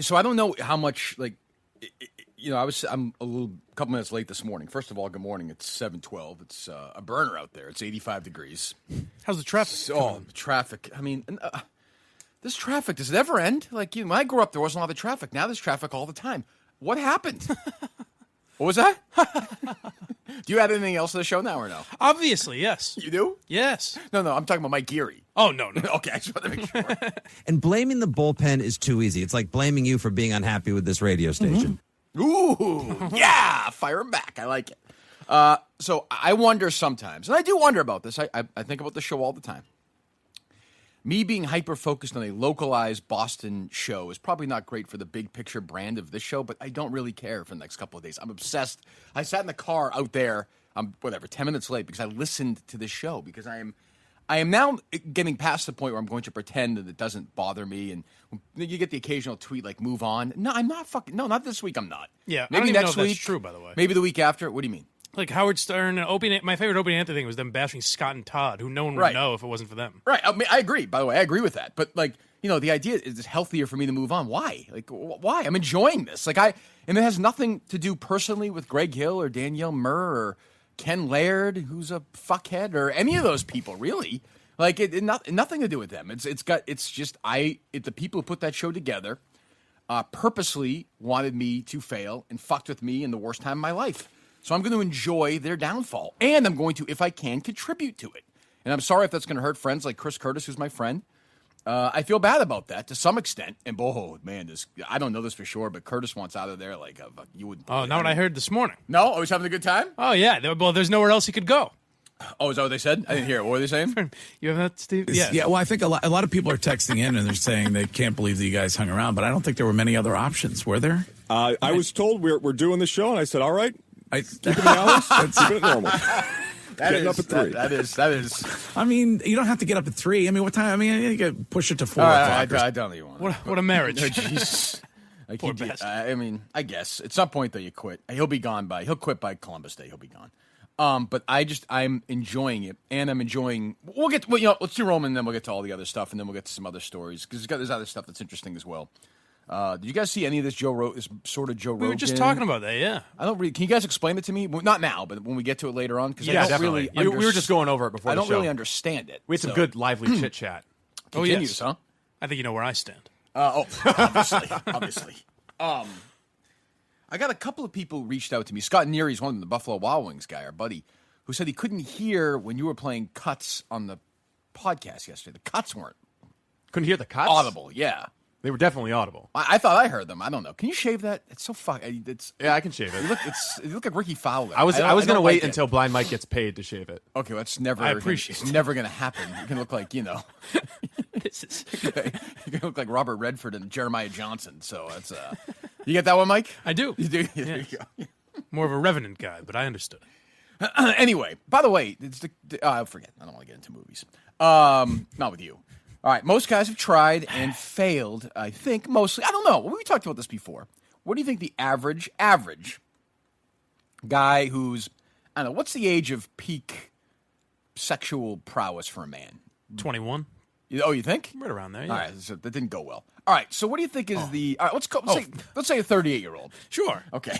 So I don't know how much, like, I'm a couple minutes late this morning. First of all, good morning. It's 7:12. It's a burner out there. It's 85 degrees. How's the traffic? The traffic. I mean, this traffic, does it ever end? Like, when I grew up, there wasn't a lot of traffic. Now there's traffic all the time. What happened? What was that? Do you add anything else to the show now or no? Obviously, yes. You do? Yes. No, I'm talking about Mike Geary. Oh, no. Okay, I just wanted to make sure. And blaming the bullpen is too easy. It's like blaming you for being unhappy with this radio station. Ooh, yeah, fire him back. I like it. So I wonder sometimes, and I do wonder about this. I think about the show all the time. Me being hyper-focused on a localized Boston show is probably not great for the big picture brand of this show, but I don't really care for the next couple of days. I'm obsessed. I sat in the car out there, 10 minutes late because I listened to this show because I am now getting past the point where I'm going to pretend that it doesn't bother me, and you get the occasional tweet like, move on. No, I'm not not this week I'm not. Yeah, maybe I don't even next know if week. that's true, by the way. Maybe the week after. What do you mean? Like Howard Stern and Opie, my favorite Opie and Anthony thing was them bashing Scott and Todd, who no one would know if it wasn't for them. Right. I mean, I agree. By the way, I agree with that. But like, the idea is it's healthier for me to move on. Why? Like, why? I'm enjoying this. And it has nothing to do personally with Greg Hill or Danielle Murr or Ken Laird, who's a fuckhead, or any of those people. Really, like nothing to do with them. The people who put that show together purposely wanted me to fail and fucked with me in the worst time of my life. So I'm going to enjoy their downfall, and I'm going to, if I can, contribute to it. And I'm sorry if that's going to hurt friends like Chris Curtis, who's my friend. I feel bad about that to some extent. And, I don't know this for sure, but Curtis wants out of there like you would. Oh, not what I heard this morning. No? Oh, he's having a good time? Oh, yeah. Well, there's nowhere else he could go. Oh, is that what they said? I didn't hear it. What were they saying? You have that, Steve? Yeah, well, I think a lot of people are texting in and they're saying they can't believe that you guys hung around, but I don't think there were many other options, were there? I was told we're doing the show, and I said, all right. Keep it normal. Getting up at 3. That is. I mean, you don't have to get up at 3. I mean, what time? I mean, you can push it to 4 o'clock. o'clock. I don't even want. What a marriage. Poor bastard. I guess at some point though you quit. He'll quit by Columbus Day. He'll be gone. But I'm enjoying it, and I'm enjoying. Let's do Roman, and then we'll get to all the other stuff, and then we'll get to some other stories because there's other stuff that's interesting as well. Did you guys see any of this this sort of Joe Rogan? We were just talking about that, yeah. Can you guys explain it to me? Well, not now, but when we get to it later on, because I don't definitely. really. We were just going over it before. I the don't show. really understand it. We had some good, lively chit chat. Continues, huh? I think you know where I stand. Obviously. I got a couple of people who reached out to me. Scott Neary's one of them, the Buffalo Wild Wings guy, our buddy, who said he couldn't hear when you were playing cuts on the podcast yesterday. The cuts weren't. Couldn't hear the cuts? Audible, yeah. They were definitely audible. I thought I heard them. I don't know. Can you shave that? It's so Yeah, I can shave it. You look like Ricky Fowler. I was going to wait until Blind Mike gets paid to shave it. Okay, well, that's never. I appreciate it. It's never going to happen. You can look like This is. You can look like Robert Redford and Jeremiah Johnson. So that's You get that one, Mike? I do. You do. Yes. There you go. More of a Revenant guy, but I understood. Anyway, by the way, it's I forget. I don't want to get into movies. Not with you. All right, most guys have tried and failed, I think, mostly. I don't know. We talked about this before. What do you think the average guy who's, I don't know, what's the age of peak sexual prowess for a man? 21. Oh, you think? Right around there, yeah. All right, so that didn't go well. All right, so what do you think is all right, let's say a 38-year-old. Sure. Okay.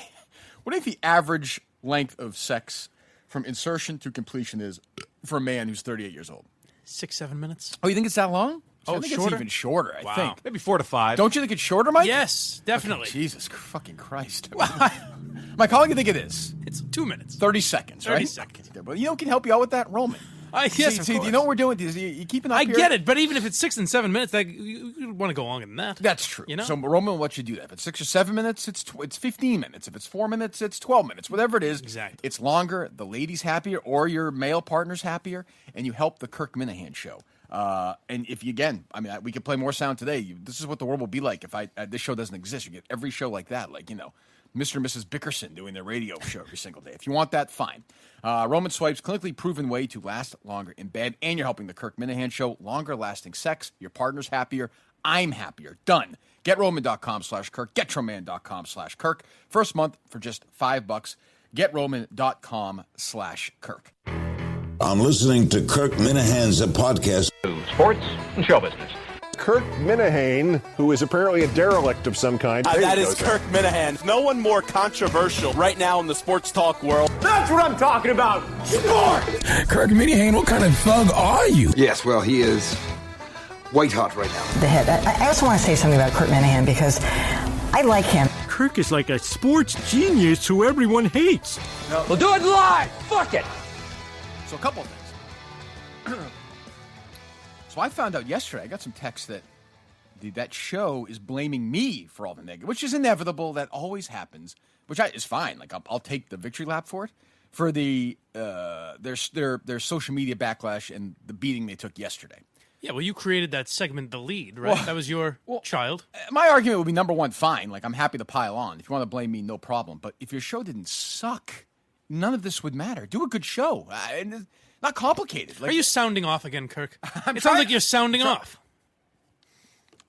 What do you think the average length of sex from insertion to completion is for a man who's 38 years old? 6-7 minutes. Oh, you think it's that long? I think shorter? It's even shorter, I think. Maybe 4 to 5. Don't you think it's shorter, Mike? Yes, definitely. Okay, Jesus fucking Christ. Mike, how long do you think it is? It's 2 minutes. 30 seconds, right? 30 seconds. But you know who can help you out with that? Roman. Yes, of see, course. you know what we're doing? You keeping up I here? get it, but even if it's 6 and 7 minutes, you want to go longer than that. That's true. You know? So Roman will let you do that. If it's 6 or 7 minutes, it's 15 minutes. If it's 4 minutes, it's 12 minutes. Whatever it is, exactly. It's longer. The lady's happier, or your male partner's happier, and you help the Kirk Minihane show. And if you, again, I mean, we could play more sound today. This is what the world will be like if this show doesn't exist. You get every show like that, like, Mr. and Mrs. Bickerson doing their radio show every single day. If you want that, fine. Roman Swipe's clinically proven way to last longer in bed, and you're helping the Kirk Minihane show. Longer lasting sex. Your partner's happier. I'm happier. Done. GetRoman.com/Kirk. GetRoman.com/Kirk. First month for just $5. GetRoman.com/Kirk. I'm listening to Kirk Minihane's podcast. Sports and show business. Kirk Minihane, who is apparently a derelict of some kind. That is Kirk Minihane. No one more controversial right now in the sports talk world. That's what I'm talking about. Sport! Kirk Minihane, what kind of thug are you? Yes, well, he is white hot right now. The head. I also want to say something about Kirk Minihane because I like him. Kirk is like a sports genius who everyone hates. No. We'll do it live. Fuck it. So a couple of things. So I found out yesterday, I got some text that that show is blaming me for all the negative, which is inevitable. That always happens, which is fine. Like I'll take the victory lap for it, for the their social media backlash and the beating they took yesterday. Yeah, well, you created that segment, The Lead, right? That was your child. My argument would be, number one, fine. Like, I'm happy to pile on. If you want to blame me, no problem. But if your show didn't suck, none of this would matter. Do a good show. Not complicated. Like, are you sounding off again, Kirk? It sounds like you're sounding off.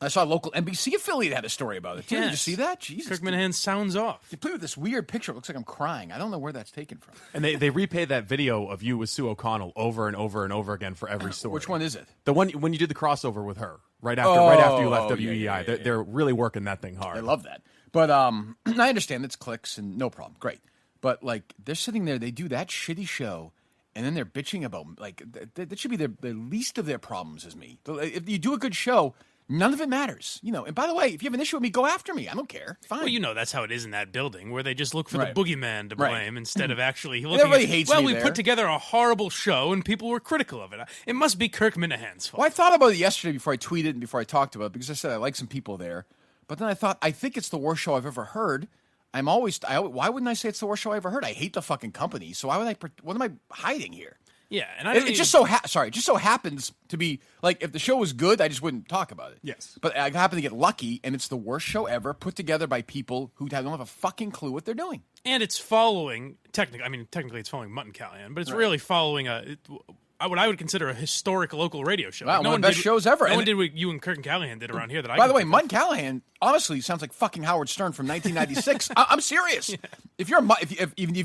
I saw a local NBC affiliate had a story about it, too. Yes. Did you see that? Jesus. Kirk Minihane sounds off. You play with this weird picture. It looks like I'm crying. I don't know where that's taken from. And they repay that video of you with Sue O'Connell over and over and over again for every story. Which one is it? The one when you did the crossover with her right after you left WEEI. Yeah. They're really working that thing hard. I love that. But I understand it's clicks and no problem. Great. But, like, they're sitting there. They do that shitty show, and then they're bitching about, like, that should be the least of their problems is me. If you do a good show, none of it matters, And by the way, if you have an issue with me, go after me. I don't care. Fine. Well, that's how it is in that building, where they just look for the boogeyman to blame instead of actually looking. Everybody hates me we there. put together a horrible show, and people were critical of it. It must be Kirk Minahane's fault. Well, I thought about it yesterday before I tweeted and before I talked about it, because I said I like some people there. But then I thought, I think it's the worst show I've ever heard. Why wouldn't I say it's the worst show I ever heard? I hate the fucking company, so what am I hiding here? Yeah, and it just so happens to be like, if the show was good, I just wouldn't talk about it. Yes, but I happen to get lucky, and it's the worst show ever put together by people who don't have a fucking clue what they're doing. And it's following technically it's following Mutt and Callahan, but it's really following what I would consider a historic local radio show. Wow, one of the best shows ever. No one did what you and Kirk and Callahan did around here. By the way, Mutt and Callahan honestly sounds like fucking Howard Stern from 1996. I'm serious. Yeah. If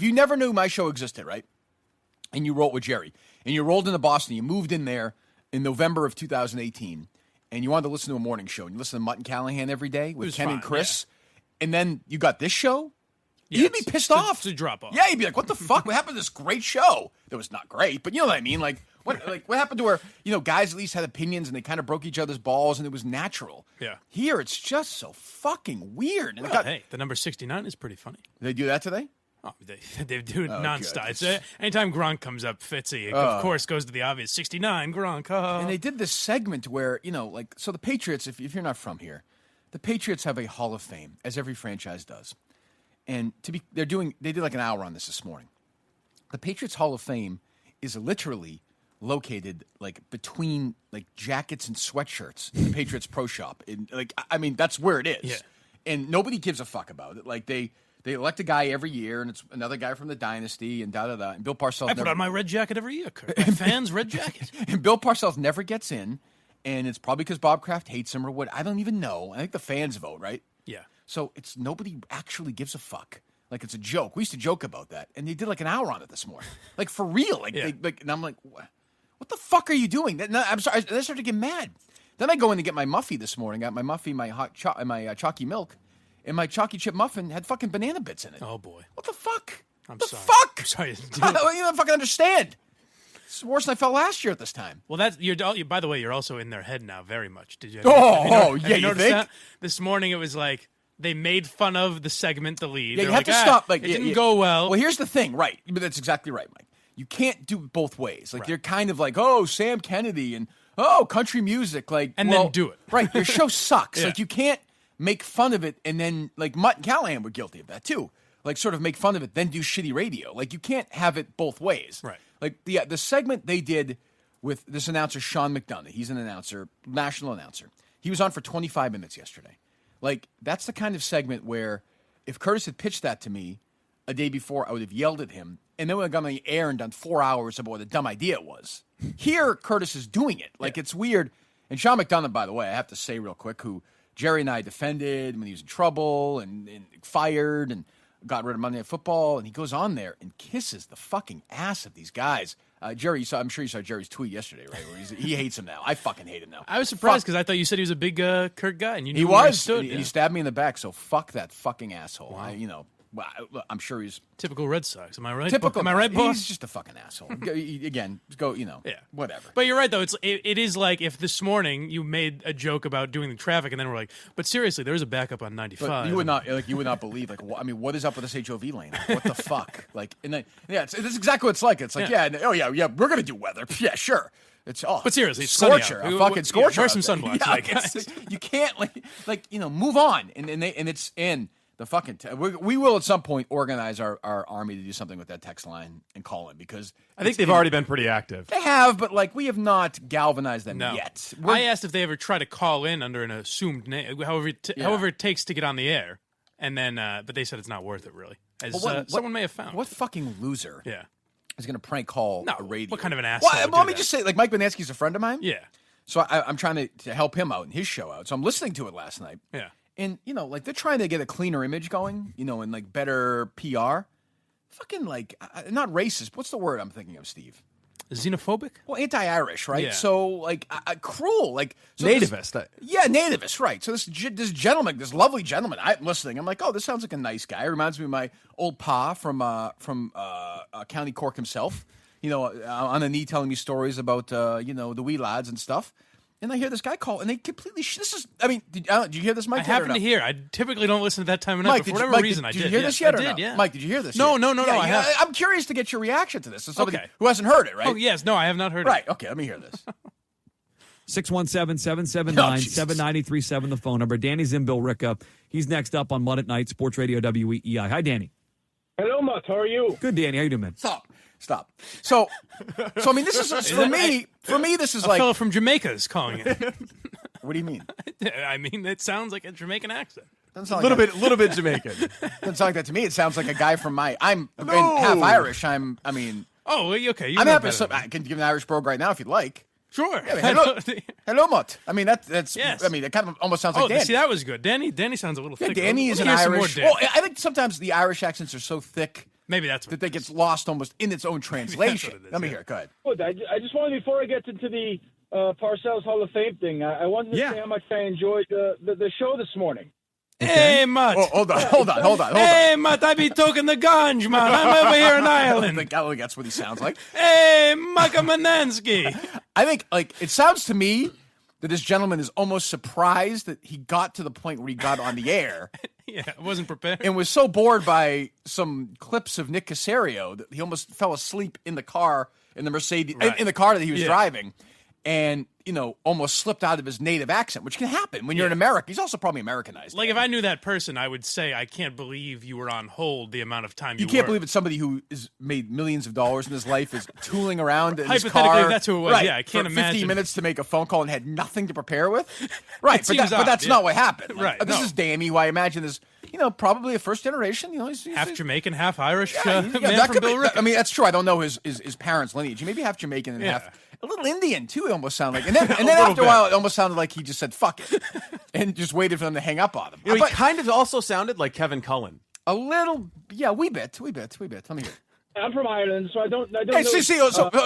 you never knew my show existed, right? And you rolled with Jerry, and you rolled into Boston, you moved in there in November of 2018, and you wanted to listen to a morning show, and you listen to Mutt and Callahan every day with Ken and Chris, and then you got this show, you'd be pissed off. To drop off. Yeah, you'd be like, what the fuck? What happened to this great show? That was not great, but you know what I mean? Like, what happened to where, guys at least had opinions, and they kind of broke each other's balls, and it was natural. Yeah. Here, it's just so fucking weird. And hey, the number 69 is pretty funny. Did they do that today? Oh, they do it nonstop. It's, anytime Gronk comes up, Fitzy, of course, goes to the obvious 69, Gronk. And they did this segment where, so the Patriots, if you're not from here, the Patriots have a Hall of Fame, as every franchise does. And they did like an hour on this morning. The Patriots Hall of Fame is literally located like between like jackets and sweatshirts in the Patriots Pro Shop. That's where it is. Yeah. And nobody gives a fuck about it. Like they elect a guy every year, and it's another guy from the dynasty, and da-da-da. And Bill Parcells... I put on my red jacket every year, Kirk. My fans' red jacket. And Bill Parcells never gets in, and it's probably because Bob Kraft hates him or what. I don't even know. I think the fans vote, right? Yeah. So it's nobody actually gives a fuck. Like, it's a joke. We used to joke about that. And they did like an hour on it this morning. Like, for real. And I'm like, what the fuck are you doing? I'm sorry. I started to get mad. Then I go in to get my Muffy this morning. Got my Muffy, my chalky milk. And my chalky chip muffin had fucking banana bits in it. Oh, boy. What the fuck? I'm sorry. Fuck? I'm sorry. You don't fucking understand. It's worse than I felt last year at this time. Well, by the way, you're also in their head now very much. Did you? You think? That? This morning it was like they made fun of the segment, The Lead. Yeah, you have to stop. Like, it didn't go well. Well, here's the thing, right? But that's exactly right, Mike. You can't do it both ways. Like, You're kind of like, Sam Kennedy and, country music. Like, then do it. Right. Your show sucks. Yeah. Like, you can't make fun of it, and then, like, Mutt and Callahan were guilty of that, too. Like, sort of make fun of it, then do shitty radio. Like, you can't have it both ways. Right. Like, the segment they did with this announcer, Sean McDonough, he's an announcer, national announcer. He was on for 25 minutes yesterday. Like, that's the kind of segment where if Curtis had pitched that to me a day before, I would have yelled at him, and then we would have gone on the air and done 4 hours about what a dumb idea it was. Here, Curtis is doing it. Like, It's weird. And Sean McDonough, by the way, I have to say real quick, who Jerry and I defended when he was in trouble and fired. And got rid of Monday Night Football, and he goes on there and kisses the fucking ass of these guys. Jerry, I'm sure you saw Jerry's tweet yesterday, right? Where he hates him now. I fucking hate him now. I was surprised because I thought you said he was a big Kirk guy, and you knew he where was. stood. And he stabbed me in the back. So fuck that fucking asshole. Wow. I'm sure he's typical Red Sox. Am I right? typical. Am I right, boss? He's just a fucking asshole. Whatever. But you're right, though. It is like if this morning you made a joke about doing the traffic, and then we're like, but seriously, there's a backup on 95. But you would not believe. What is up with this HOV lane? What the fuck? It's exactly what it's like. It's like, we're gonna do weather. Yeah, sure. But seriously, it's scorcher, sunny out. a fucking scorcher. Wear some sunblock. You can't move on, and it's in. The fucking we will at some point organize our army to do something with that text line and call him because I think they've already been pretty active. They have, but we have not galvanized them yet. I asked if they ever try to call in under an assumed name, however it takes to get on the air, and then but they said it's not worth it really. Someone may have found. What fucking loser? Yeah, is going to prank call a radio? What kind of an asshole? Well, let me just say, Mike Bonansky's a friend of mine. Yeah. So I'm trying to help him out in his show out. So I'm listening to it last night. Yeah. And, they're trying to get a cleaner image going, and, better PR. Fucking, not racist. What's the word I'm thinking of, Steve? Xenophobic? Well, anti-Irish, right? Yeah. So, cruel. So nativist. Nativist, right. So this gentleman, this lovely gentleman, I'm listening. I'm like, oh, this sounds like a nice guy. It reminds me of my old pa from County Cork himself. On a knee telling me stories about, the wee lads and stuff. And I hear this guy call, and they completely. Did you hear this, Mike? I happen to hear. I typically don't listen to that time of night, but for whatever reason, I did. Did you hear this yet? I or did, no? yeah. Mike, did you hear this? No, yet? I have. I'm curious to get your reaction to this. As somebody who hasn't heard it, right? Oh, yes. No, I have not heard it. Right. Okay, let me hear this. 617-779-7937, the phone number. Danny's in Billerica. He's next up on Mud at Night, Sports Radio WEEI. Hi, Danny. Hello, Mutt. How are you? Good, Danny. How you doing, man? Stop. So I mean, this is for me. For me, this is a fellow from Jamaica is calling it. What do you mean? I mean, it sounds like a Jamaican accent. Sound like little bit Jamaican. Doesn't sound like that to me. It sounds like a guy from I'm half Irish. Oh, okay. I'm happy. I can give an Irish brogue right now if you'd like. Sure. Yeah, hello, Mutt. I mean, that's. Yes. I mean, it kind of almost sounds like Danny. See, that was good. Danny sounds a little thick. Danny is an Irish. Well, I think sometimes the Irish accents are so thick. Maybe that's that they gets lost almost in its own translation. Let me hear it. Go ahead. Good. I just wanted, before I get into the Parcells Hall of Fame thing, I wanted to say how much I enjoyed the show this morning. Okay. Hey, Mutt. Oh, hold on. Hey, Mutt, I be talking the ganj, man. I'm over here in Ireland. That's what he sounds like. Hey, Micah Manansky. I think, it sounds to me that this gentleman is almost surprised that he got to the point where he got on the air. Yeah, I wasn't prepared. And was so bored by some clips of Nick Casario that he almost fell asleep in the car, in the Mercedes, in the car that he was driving. And, almost slipped out of his native accent, which can happen when you're in America. He's also probably Americanized. If I knew that person, I would say, I can't believe you were on hold the amount of time you can't were. believe it's somebody who has made millions of dollars in his life is tooling around in his Hypothetically, car. that's who it was. Right, Yeah, I can't for imagine. 15 minutes to make a phone call and had nothing to prepare with. Right, but that's not what happened. This is Danny, who I imagine is, probably a first generation. He's half Jamaican, half Irish man from Billerica. I mean, that's true. I don't know his parents' lineage. He may be half Jamaican and half a little Indian too. It almost sounded like, and then after a while, it almost sounded like he just said "fuck it" and just waited for them to hang up on him. He kind of also sounded like Kevin Cullen. A little, wee bit. Let me hear. I'm from Ireland, so I don't know.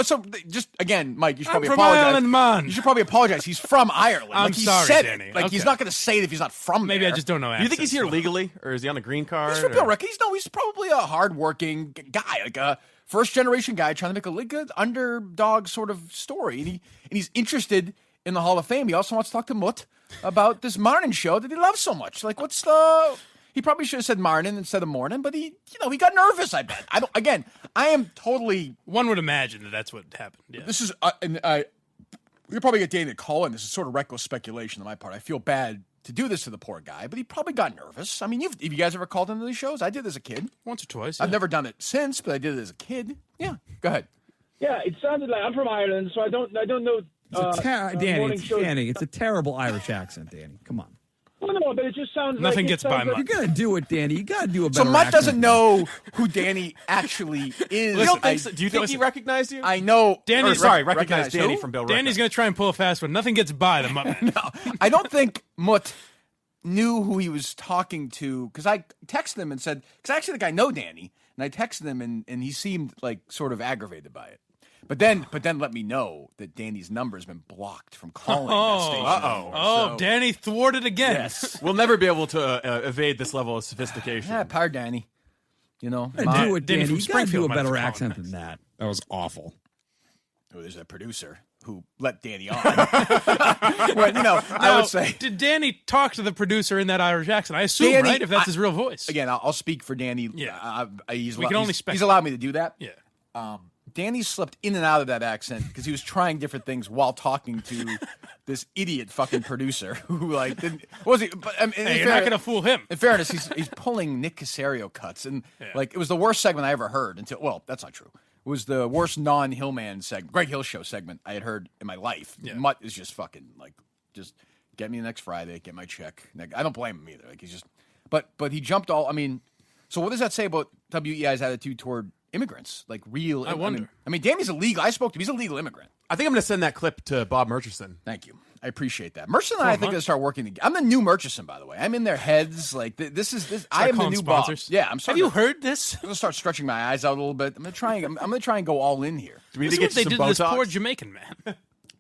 So just again, Mike, you should probably from apologize. Ireland, man. You should probably apologize. He's from Ireland. I'm he sorry, said Danny. it. He's not going to say it if he's not from Maybe there. I just don't know. Do you think he's here legally, or is he on a green card? He's from Billerica. He's probably a hardworking guy, like a first generation guy trying to make a good underdog sort of story, and he's interested in the Hall of Fame. He also wants to talk to Mutt about this morning show that he loves so much. What's the? He probably should have said morning instead of morning, but he got nervous. I bet. I am totally. One would imagine that's what happened. Yeah. This is, you'll probably get Danny to call in. This is sort of reckless speculation on my part. I feel bad to do this to the poor guy, but he probably got nervous. I mean, have you guys ever called into these shows? I did as a kid. Once or twice. I've never done it since, but I did it as a kid. Yeah. Go ahead. Yeah, it sounded like I'm from Ireland, so I don't know. Danny, it's a terrible Irish accent, Danny. Come on. Well, no, but it just sounds nothing gets by Mutt. You gotta do it, Danny. You gotta do a better. So Mutt doesn't know who Danny actually is. Do you think he recognized you? I know. Recognized Danny from Billerica. Danny's gonna try and pull a fast one. Nothing gets by the Mutt. No, I don't think Mutt knew who he was talking to because I texted him and said, because I actually think I know Danny, and I texted him and he seemed like sort of aggravated by it. But then let me know that Danny's number has been blocked from calling that station. So, Danny thwarted again. Yes. We'll never be able to evade this level of sophistication. Yeah, poor Danny. You know, do it, Danny. from You gotta do a Springfield better might have accent called than that. That was awful. Oh, there's a producer who let Danny on. Well, I would say. Did Danny talk to the producer in that Irish accent? I assume, Danny, right? If that's his real voice. Again, I'll speak for Danny. Yeah. He's speculate. allowed me to do that. Yeah. Danny slipped in and out of that accent because he was trying different things while talking to this idiot fucking producer who didn't. What was he? But, You're not going to fool him. In fairness, he's pulling Nick Casario cuts, and it was the worst segment I ever heard until. Well, that's not true. It was the worst non-Hillman segment, Greg Hill show segment I had heard in my life. Yeah. Mutt is just fucking just get me next Friday, get my check. I don't blame him either. He's just, but he jumped all. I mean, so what does that say about WEI's attitude toward immigrants? Real. I wonder. I mean, Danny's illegal. I spoke to him. He's a legal immigrant. I think I'm going to send that clip to Bob Murchison. Thank you. I appreciate that. Murchison and I think they'll start working together. I'm the new Murchison, by the way. I'm in their heads. This. I am the new sponsors. Bob. Yeah, I'm sorry. Have you heard this? I'm gonna start stretching my eyes out a little bit. I'm gonna try and go all in here. Do we need This to is get what they some did to this Botox? poor Jamaican man.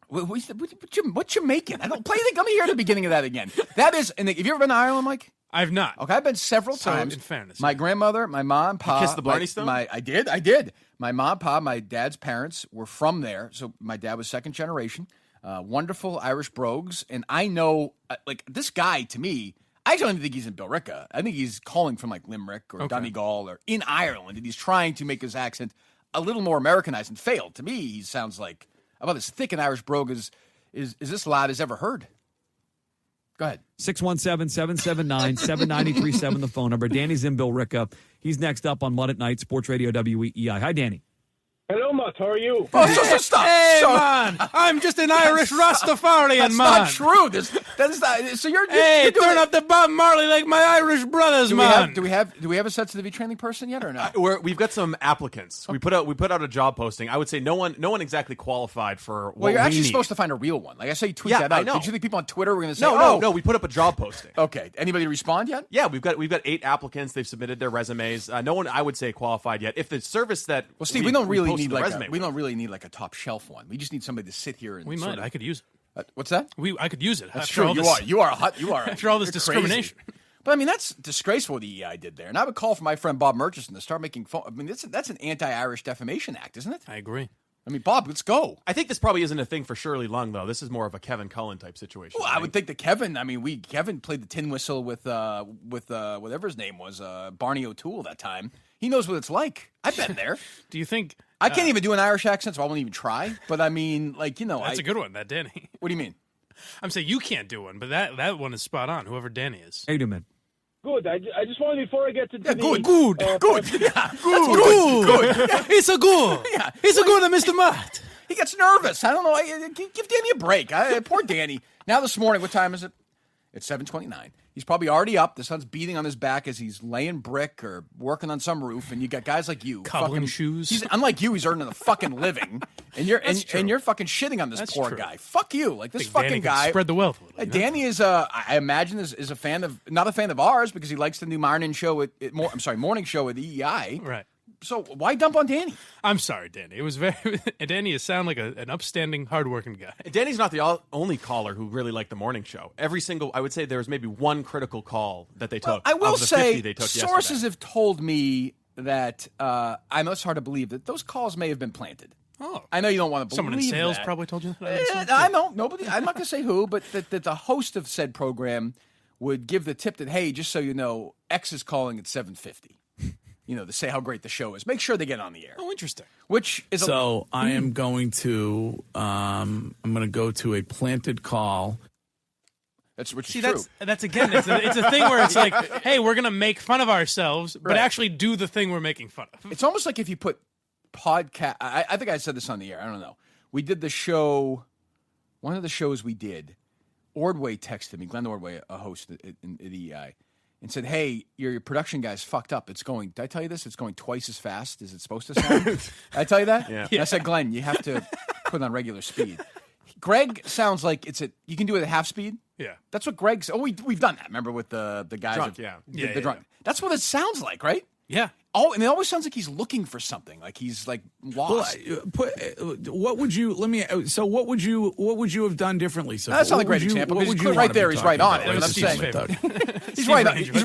What Jamaican? I don't play the. Let me hear the beginning of that again. That is. And have you ever been to Ireland, Mike? I've not. Okay, I've been several times. In fairness, my grandmother, my mom, pa. You kissed the Blarney Stone? I did. My mom, pa, my dad's parents were from there. So my dad was second generation. Wonderful Irish brogues, and I know this guy. To me, I don't even think he's in Billerica. I think he's calling from Limerick or Donegal or in Ireland, and he's trying to make his accent a little more Americanized and failed. To me, he sounds like about as thick an Irish brogue as this lad has ever heard. Go ahead. 617-779-7937, the phone number. Danny's in Billerica. He's next up on Mud at Night, Sports Radio WEEI. Hi, Danny. Hello, Mutt. How are you? Oh, stop. Hey, man. I'm just an Irish Rastafarian, That's man. not true. That is not. So you're Hey, doing turn up the Bob Marley like my Irish brothers, man. Do we have a sensitivity training person yet or not? We've got some applicants. We put out a job posting. I would say no one exactly qualified for what Well, you're actually we need. supposed to find a real one. I saw you tweet Yeah, that out. I know. Did you think people on Twitter were going to say, No. We put up a job posting. Okay. Anybody respond yet? Yeah, we've got 8 applicants. They've submitted their resumes. No one, I would say, qualified yet. If the service that Steve, we don't really posted need the resume a top shelf one. We just need somebody to sit here and We might. I could use it. What's that? I could use it. That's after true. all You this- are. You are hot. You are. After all this you're discrimination. crazy. But I mean, that's disgraceful what the EI did there. And I would call for my friend Bob Murchison to start making phone. I mean, that's an anti-Irish defamation act, isn't it? I agree. I mean, Bob, let's go. I think this probably isn't a thing for Shirley Lung, though. This is more of a Kevin Cullen type situation. Well, I would think that Kevin. I mean, Kevin played the tin whistle with whatever his name was, Barney O'Toole that time. He knows what it's like. I've been there. Do you think I can't even do an Irish accent, so I won't even try. But I mean, that's a good one, that Danny? What do you mean? I'm saying you can't do one, but that one is spot on. Whoever Danny is. How you doing, man? Good. I just wanted, before I get to the... Good. Good. It's a good. Yeah. It's a good, Mr. Matt. He gets nervous. I don't know. Give Danny a break. Poor Danny. Now this morning, what time is it? It's 7:29. He's probably already up. The sun's beating on his back as he's laying brick or working on some roof. And you got guys like you, cobbling shoes. He's unlike you. He's earning a fucking living, and you're fucking shitting on this That's poor true. guy. Fuck you. Like this Think fucking Danny could guy. spread the wealth a little, Danny is I imagine is a fan of, not a fan of ours because he likes the new morning show at morning show at EEI. Right. So why dump on Danny? I'm sorry, Danny. It was Danny is sound like an upstanding, hardworking guy. Danny's not the only caller who really liked the morning show. I would say there was maybe one critical call that they took. I will of the say, 50 they took sources yesterday. have told me that I know it's hard to believe that those calls may have been planted. Oh, I know you don't want to believe someone in sales that. probably told you that. I know nobody. I'm not going to say who, but that the host of said program would give the tip that, hey, just so you know, X is calling at 7:50. To say how great the show is. Make sure they get on the air. Oh, interesting. Which is I am going to go to a planted call. That's true. That's again. It's a thing where it's like, hey, we're gonna make fun of ourselves, but actually do the thing we're making fun of. It's almost like if you put podcast. I think I said this on the air. I don't know. We did the show. One of the shows we did. Ordway texted me. Glenn Ordway, a host at EEI. And said, hey, your production guy's fucked up. Did I tell you this? It's going twice as fast as it's supposed to sound. Did I tell you that? Yeah. And I said, Glenn, you have to put it on regular speed. Greg sounds like you can do it at half speed. Yeah. That's what Greg's. Oh, we've done that. Remember with the guys? Drunk, the drunk. That's what it sounds like, right? Yeah. Oh, and it always sounds like he's looking for something, like he's like lost. What would you? Let me. So what would you have done differently? So that's not a great example. Right there, he's right on it. I'm saying he's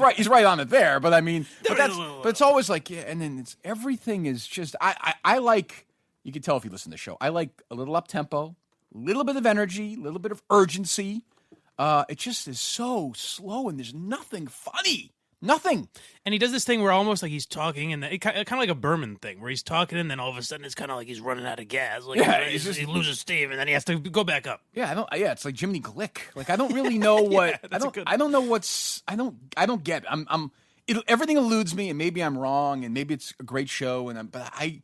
right. He's right on it there. But I mean, but it's always like, yeah. And then everything is just. I like. You can tell if you listen to the show. I like a little up tempo, a little bit of energy, a little bit of urgency. It just is so slow, and there's nothing funny. Nothing. And he does this thing where almost like he's talking, and kind of like a Berman thing, where he's talking, and then all of a sudden it's kind of like he's running out of gas. Like he loses steam, and then he has to go back up. Yeah, it's like Jiminy Glick. Like I don't really know what I don't know what's I don't get it. Everything eludes me, and maybe I'm wrong, and maybe it's a great show, but I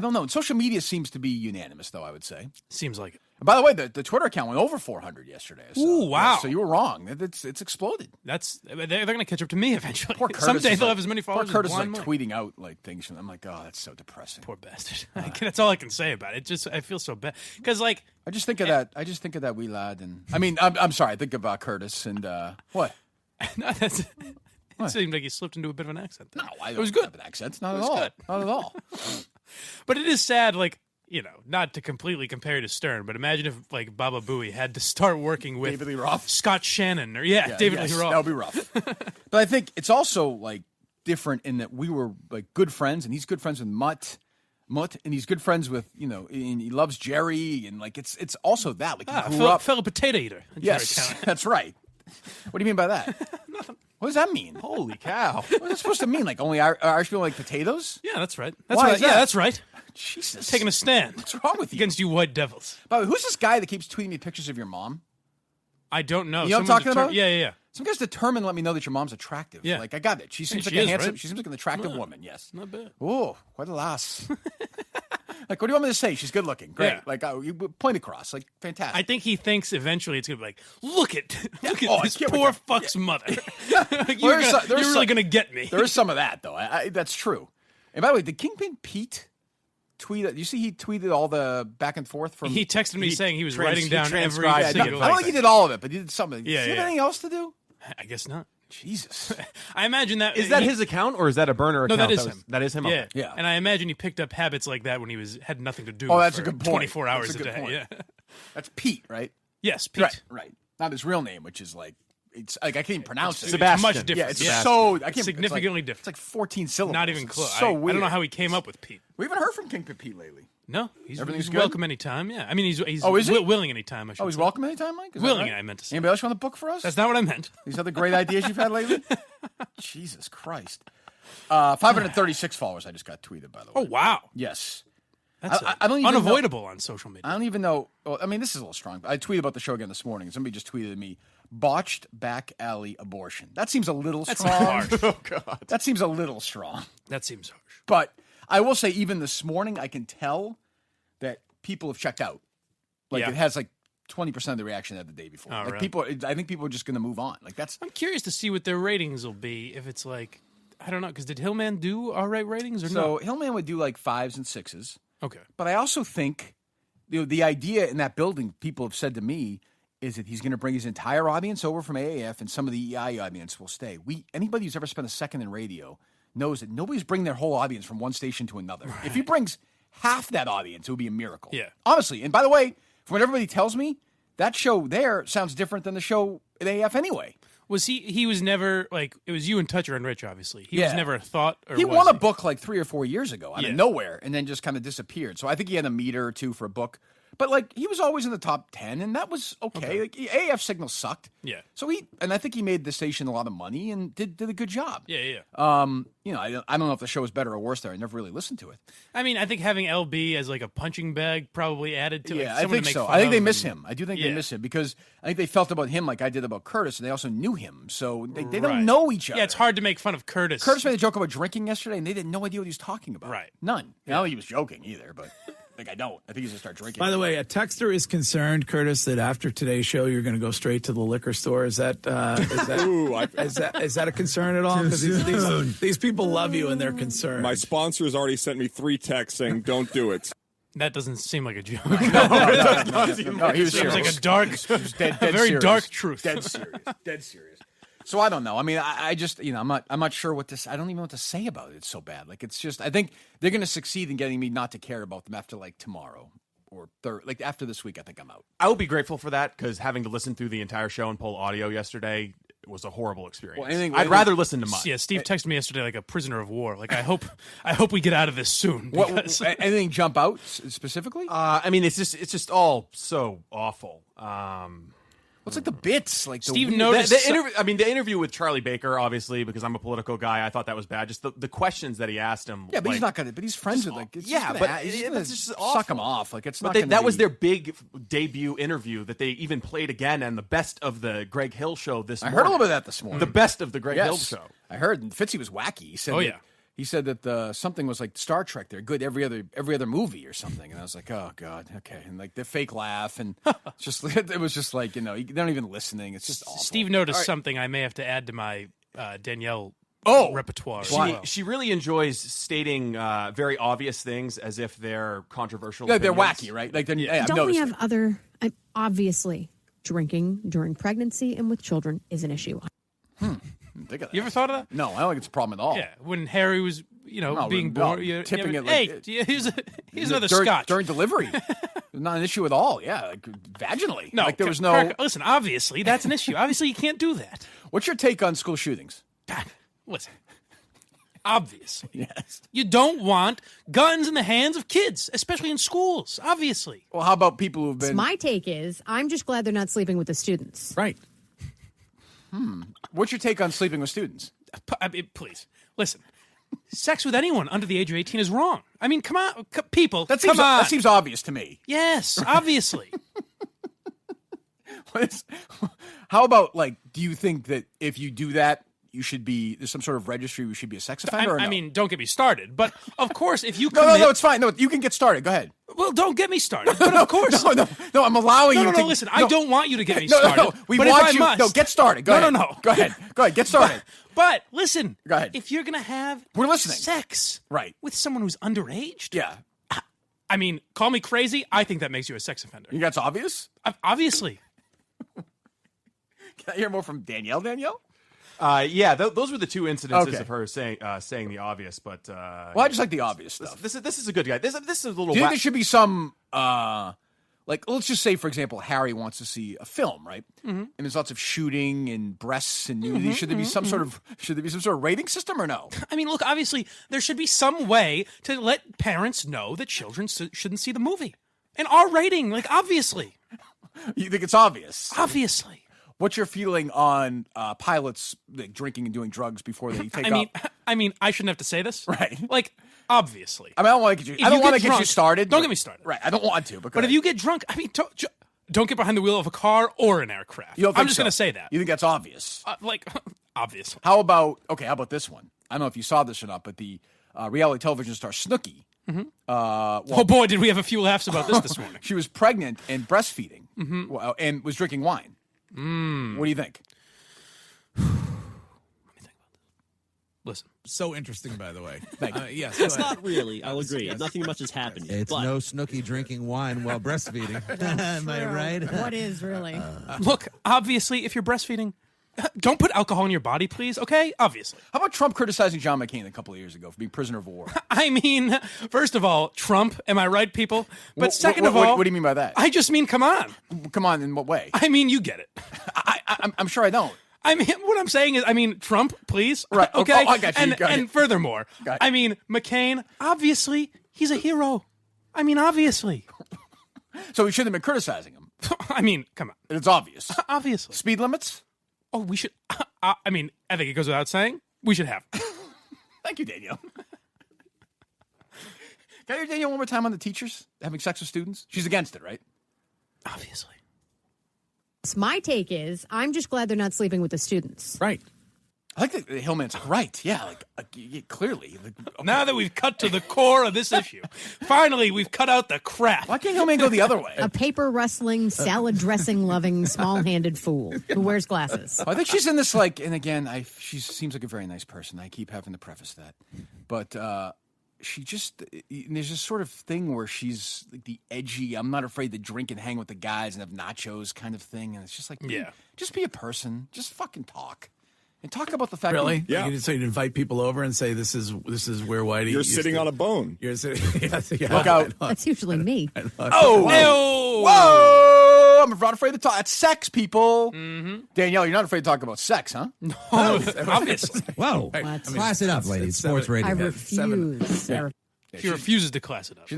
don't know. And social media seems to be unanimous, though. I would say seems like it. By the way, the Twitter account went over 400 yesterday. So, ooh, wow! Yeah, so you were wrong. It's exploded. They're going to catch up to me eventually. Poor Curtis someday they'll have as many followers. Poor Curtis is like tweeting out like things. I'm like, oh, that's so depressing. Poor bastard. That's all I can say about it. I feel so bad because like I just think of that wee lad, and I mean, I'm sorry. I think about Curtis and what? No, it seemed like he slipped into a bit of an accent. No, it was good. Have an accent, not at all. Good. Not at all. But it is sad, like. Not to completely compare to Stern, but imagine if, like, Baba Booey had to start working with David Lee Roth, Scott Shannon, or David Lee Roth. That would be rough. But I think it's also like different in that we were like good friends, and he's good friends with Mutt, and he's good friends with and he loves Jerry, and like it's also that like he grew up fellow potato eater. Yes, that's right. What do you mean by that? Nothing. What does that mean? Holy cow! What is that supposed to mean? Like only Irish people like potatoes? Yeah, that's right. Why is that? Yeah, that's right. Jesus. Taking a stand. What's wrong with you? Against you white devils. By the way, who's this guy that keeps tweeting me pictures of your mom? I don't know. You know what I'm talking about? Yeah. Some guy's determined to let me know that your mom's attractive. Yeah. Like, I got it. She seems like a handsome, right? She seems like an attractive woman, yes. Not bad. Oh, quite a lass. Like, what do you want me to say? She's good looking. Great. Yeah. Like, you point across. Like, fantastic. I think he thinks eventually it's going to be like, look at this poor fuck's mother. You're really going to get me. There is some of that, though. That's true. And by the way, did Kingpin Pete tweet? You see he tweeted all the back and forth from... He texted me saying he was writing down every single... I don't think he did all of it, but he did something. Yeah, Does he have anything else to do? I guess not. Jesus. I imagine that... Is that his account, or is that a burner account? No, that is him. That is him? Yeah. Okay. Yeah. And I imagine he picked up habits like that when he had nothing to do that's a good point. 24 hours a day. Point. Yeah. That's Pete, right? Yes, Pete. Right. Not his real name, which is like... It's like I can't even pronounce it. Sebastian. It's much different. Yeah, it's so... I can't, significantly different. It's like 14 syllables. Not even close. So weird. I don't know how he came up with Pete. We haven't heard from Kingpin Pete lately. No, he's good? welcome anytime. Yeah, I mean he's willing anytime. I should he's say. welcome anytime, Mike. Willing, I meant to say. Anybody else want to book for us? That's not what I meant. These other great ideas you've had lately. Jesus Christ, 536 followers. I just got tweeted, by the way. Oh wow. Yes. That's I don't even unavoidable on social media. I don't even know. Well, I mean, this is a little strong. I tweeted about the show again this morning. Somebody just tweeted at me, botched back alley abortion. That seems a little strong. Harsh. Oh, God. That seems a little strong. That seems harsh. But I will say, even this morning, I can tell that people have checked out. Like, it has like 20% of the reaction had the day before. Like, really? I think people are just going to move on. Like, that's. I'm curious to see what their ratings will be if it's like, I don't know, because did Hillman do all right ratings or no? So Hillman would do like 5s and 6s. Okay. But I also think the idea in that building, people have said to me, is that he's going to bring his entire audience over from AAF, and some of the EI audience will stay. Anybody who's ever spent a second in radio knows that nobody's bringing their whole audience from one station to another. Right. If he brings half that audience, it would be a miracle. Yeah. Honestly. And by the way, from what everybody tells me, that show there sounds different than the show at AAF anyway. Was he was never, like, it was you and Toucher and Rich, obviously. He was never a thought, or he won a book like 3 or 4 years ago out of nowhere, and then just kind of disappeared. So I think he had a meter or two for a book. But, like, he was always in the top 10, and that was okay. Like, AF signal sucked. Yeah. So I think he made the station a lot of money and did a good job. Yeah. I don't know if the show was better or worse there. I never really listened to it. I mean, I think having LB as, like, a punching bag probably added to it. Yeah, I think so. I think they miss him. I do think they miss him because I think they felt about him like I did about Curtis, and they also knew him. So they don't know each other. Yeah, it's hard to make fun of Curtis. Curtis made a joke about drinking yesterday, and they had no idea what he was talking about. Right. None. I don't think he was joking either, but... Like, I don't. I think he's going to start drinking. By the way, a texter is concerned, Curtis, that after today's show, you're going to go straight to the liquor store. Is that is that a concern at all? Because these people love you and they're concerned. My sponsor has already sent me 3 texts saying, don't do it. That doesn't seem like a joke. No, he was seems serious. like a dark, dead very serious. dark truth. Dead serious. So I don't know. I mean, I just, I'm not sure what this. I don't even know what to say about it. It's so bad. Like, it's just. I think they're going to succeed in getting me not to care about them after like tomorrow or like after this week. I think I'm out. I will be grateful for that because having to listen through the entire show and pull audio yesterday was a horrible experience. Well, I'd rather listen to mine. Yeah, Steve texted me yesterday like a prisoner of war. Like, I hope we get out of this soon. Because... anything jump out specifically? I mean, it's just all so awful. What's like the bits? Like Steve the noticed the interview with Charlie Baker, obviously, because I'm a political guy, I thought that was bad. Just the questions that he asked him. Yeah, but he's not gonna. But he's friends with like. It's just suck him off. Like it's not. But that was their big debut interview that they even played again, and the best of the Greg Hill show this morning. I heard a little bit of that this morning. The best of the Greg Hill show. I heard. And Fitzy was wacky. He said. Oh yeah. He said that something was like Star Trek. They're good every other movie or something, and I was like, oh god, okay. And like the fake laugh, and it was just like they're not even listening. It's just awful. Steve noticed something I may have to add to my Danielle repertoire. She really enjoys stating very obvious things as if they're controversial. Yeah, they're wacky, right? Like don't we have other? Obviously, drinking during pregnancy and with children is an issue. You ever thought of that? No, I don't think it's a problem at all. Yeah, when Harry was, being born, tipping it. Hey, here's another scotch during delivery. Not an issue at all. Yeah, like, vaginally. No, like there was no. Kirk, listen, obviously that's an issue. Obviously, you can't do that. What's your take on school shootings? Listen, obviously, yes, you don't want guns in the hands of kids, especially in schools. Obviously. Well, how about people who've been? So my take is, I'm just glad they're not sleeping with the students. Right. What's your take on sleeping with students? Please, listen. Sex with anyone under the age of 18 is wrong. I mean, come on, people. That seems obvious to me. Yes, obviously. How about, like, do you think that if you do that, there's some sort of registry, you should be a sex offender? I mean, don't get me started. But, of course, if you commit... No, it's fine. No, you can get started. Go ahead. Well, don't get me started. But, of course... No, I'm allowing you to... No, listen, I don't want you to get me started. No, we want you... No, get started. Go ahead. No. Go ahead, get started. But, listen... Go ahead. If you're going to have... We're listening. ...sex... Right. ...with someone who's underage... Yeah. I mean, call me crazy, I think that makes you a sex offender. You think that's obvious? Obviously. Can I hear more from Danielle? Yeah, those were the two incidences of her saying the obvious. But well, I just like the obvious stuff. This is a good guy. This is a little. Do you think there should be some like, let's just say, for example, Harry wants to see a film, right? Mm-hmm. And there's lots of shooting and breasts and nudity. Should there be some sort of rating system or no? I mean, look, obviously there should be some way to let parents know that children shouldn't see the movie. An R rating, like, obviously. You think it's obvious? Obviously. What's your feeling on pilots like, drinking and doing drugs before they take off? I mean, I shouldn't have to say this, right? Like, obviously. I mean, I don't want to get you started. Don't get me started. Right, I don't want to. But if you get drunk, I mean, don't get behind the wheel of a car or an aircraft. I'm just going to say that. You think that's obvious? Obviously. How about this one? I don't know if you saw this or not, but the reality television star Snooki. Mm-hmm. Oh boy, did we have a few laughs about this morning. She was pregnant and breastfeeding, and was drinking wine. What do you think? Let me think about this. Listen. So interesting, by the way. Thank you. Yes, it's not really. I'll agree. Yes. Nothing much has happened. It's no Snooki drinking wine while breastfeeding. Am I right? What is really? Look, obviously, if you're breastfeeding, don't put alcohol in your body, please, okay? Obviously. How about Trump criticizing John McCain a couple of years ago for being prisoner of war? I mean, first of all, Trump, am I right, people? But second of all... What do you mean by that? I just mean, come on. Come on, in what way? I mean, you get it. I'm sure I don't. I mean, what I'm saying is, Trump, please. Right. Okay. Oh, I got you. And furthermore, McCain, obviously, he's a hero. I mean, obviously. So we shouldn't have been criticizing him. I mean, come on. It's obvious. Obviously. Speed limits? Oh, we should. I think it goes without saying. We should have. Thank you, Danielle. Can I hear Danielle one more time on the teachers having sex with students? She's against it, right? Obviously. My take is, I'm just glad they're not sleeping with the students. Right. I like that Hillman's right. Yeah, clearly. Okay. Now that we've cut to the core of this issue, finally we've cut out the crap. Why can't Hillman go the other way? A paper rustling, salad dressing loving, small-handed fool who wears glasses. I think she's in this and again, she seems like a very nice person. I keep having to preface that, but there's this sort of thing where she's like the edgy, I'm not afraid to drink and hang with the guys and have nachos kind of thing. And it's just like, just be a person. Just fucking talk. And talk about the fact that you'd invite people over and say, this is where Whitey... You're sitting on a bone. You're sitting... Look out. That's usually me. Whoa! I'm not afraid to talk. That's sex, people. Mm-hmm. Danielle, you're not afraid to talk about sex, huh? No, obviously. Whoa. Class it up, ladies. Sports radio. I refuse. She refuses to class it up. She's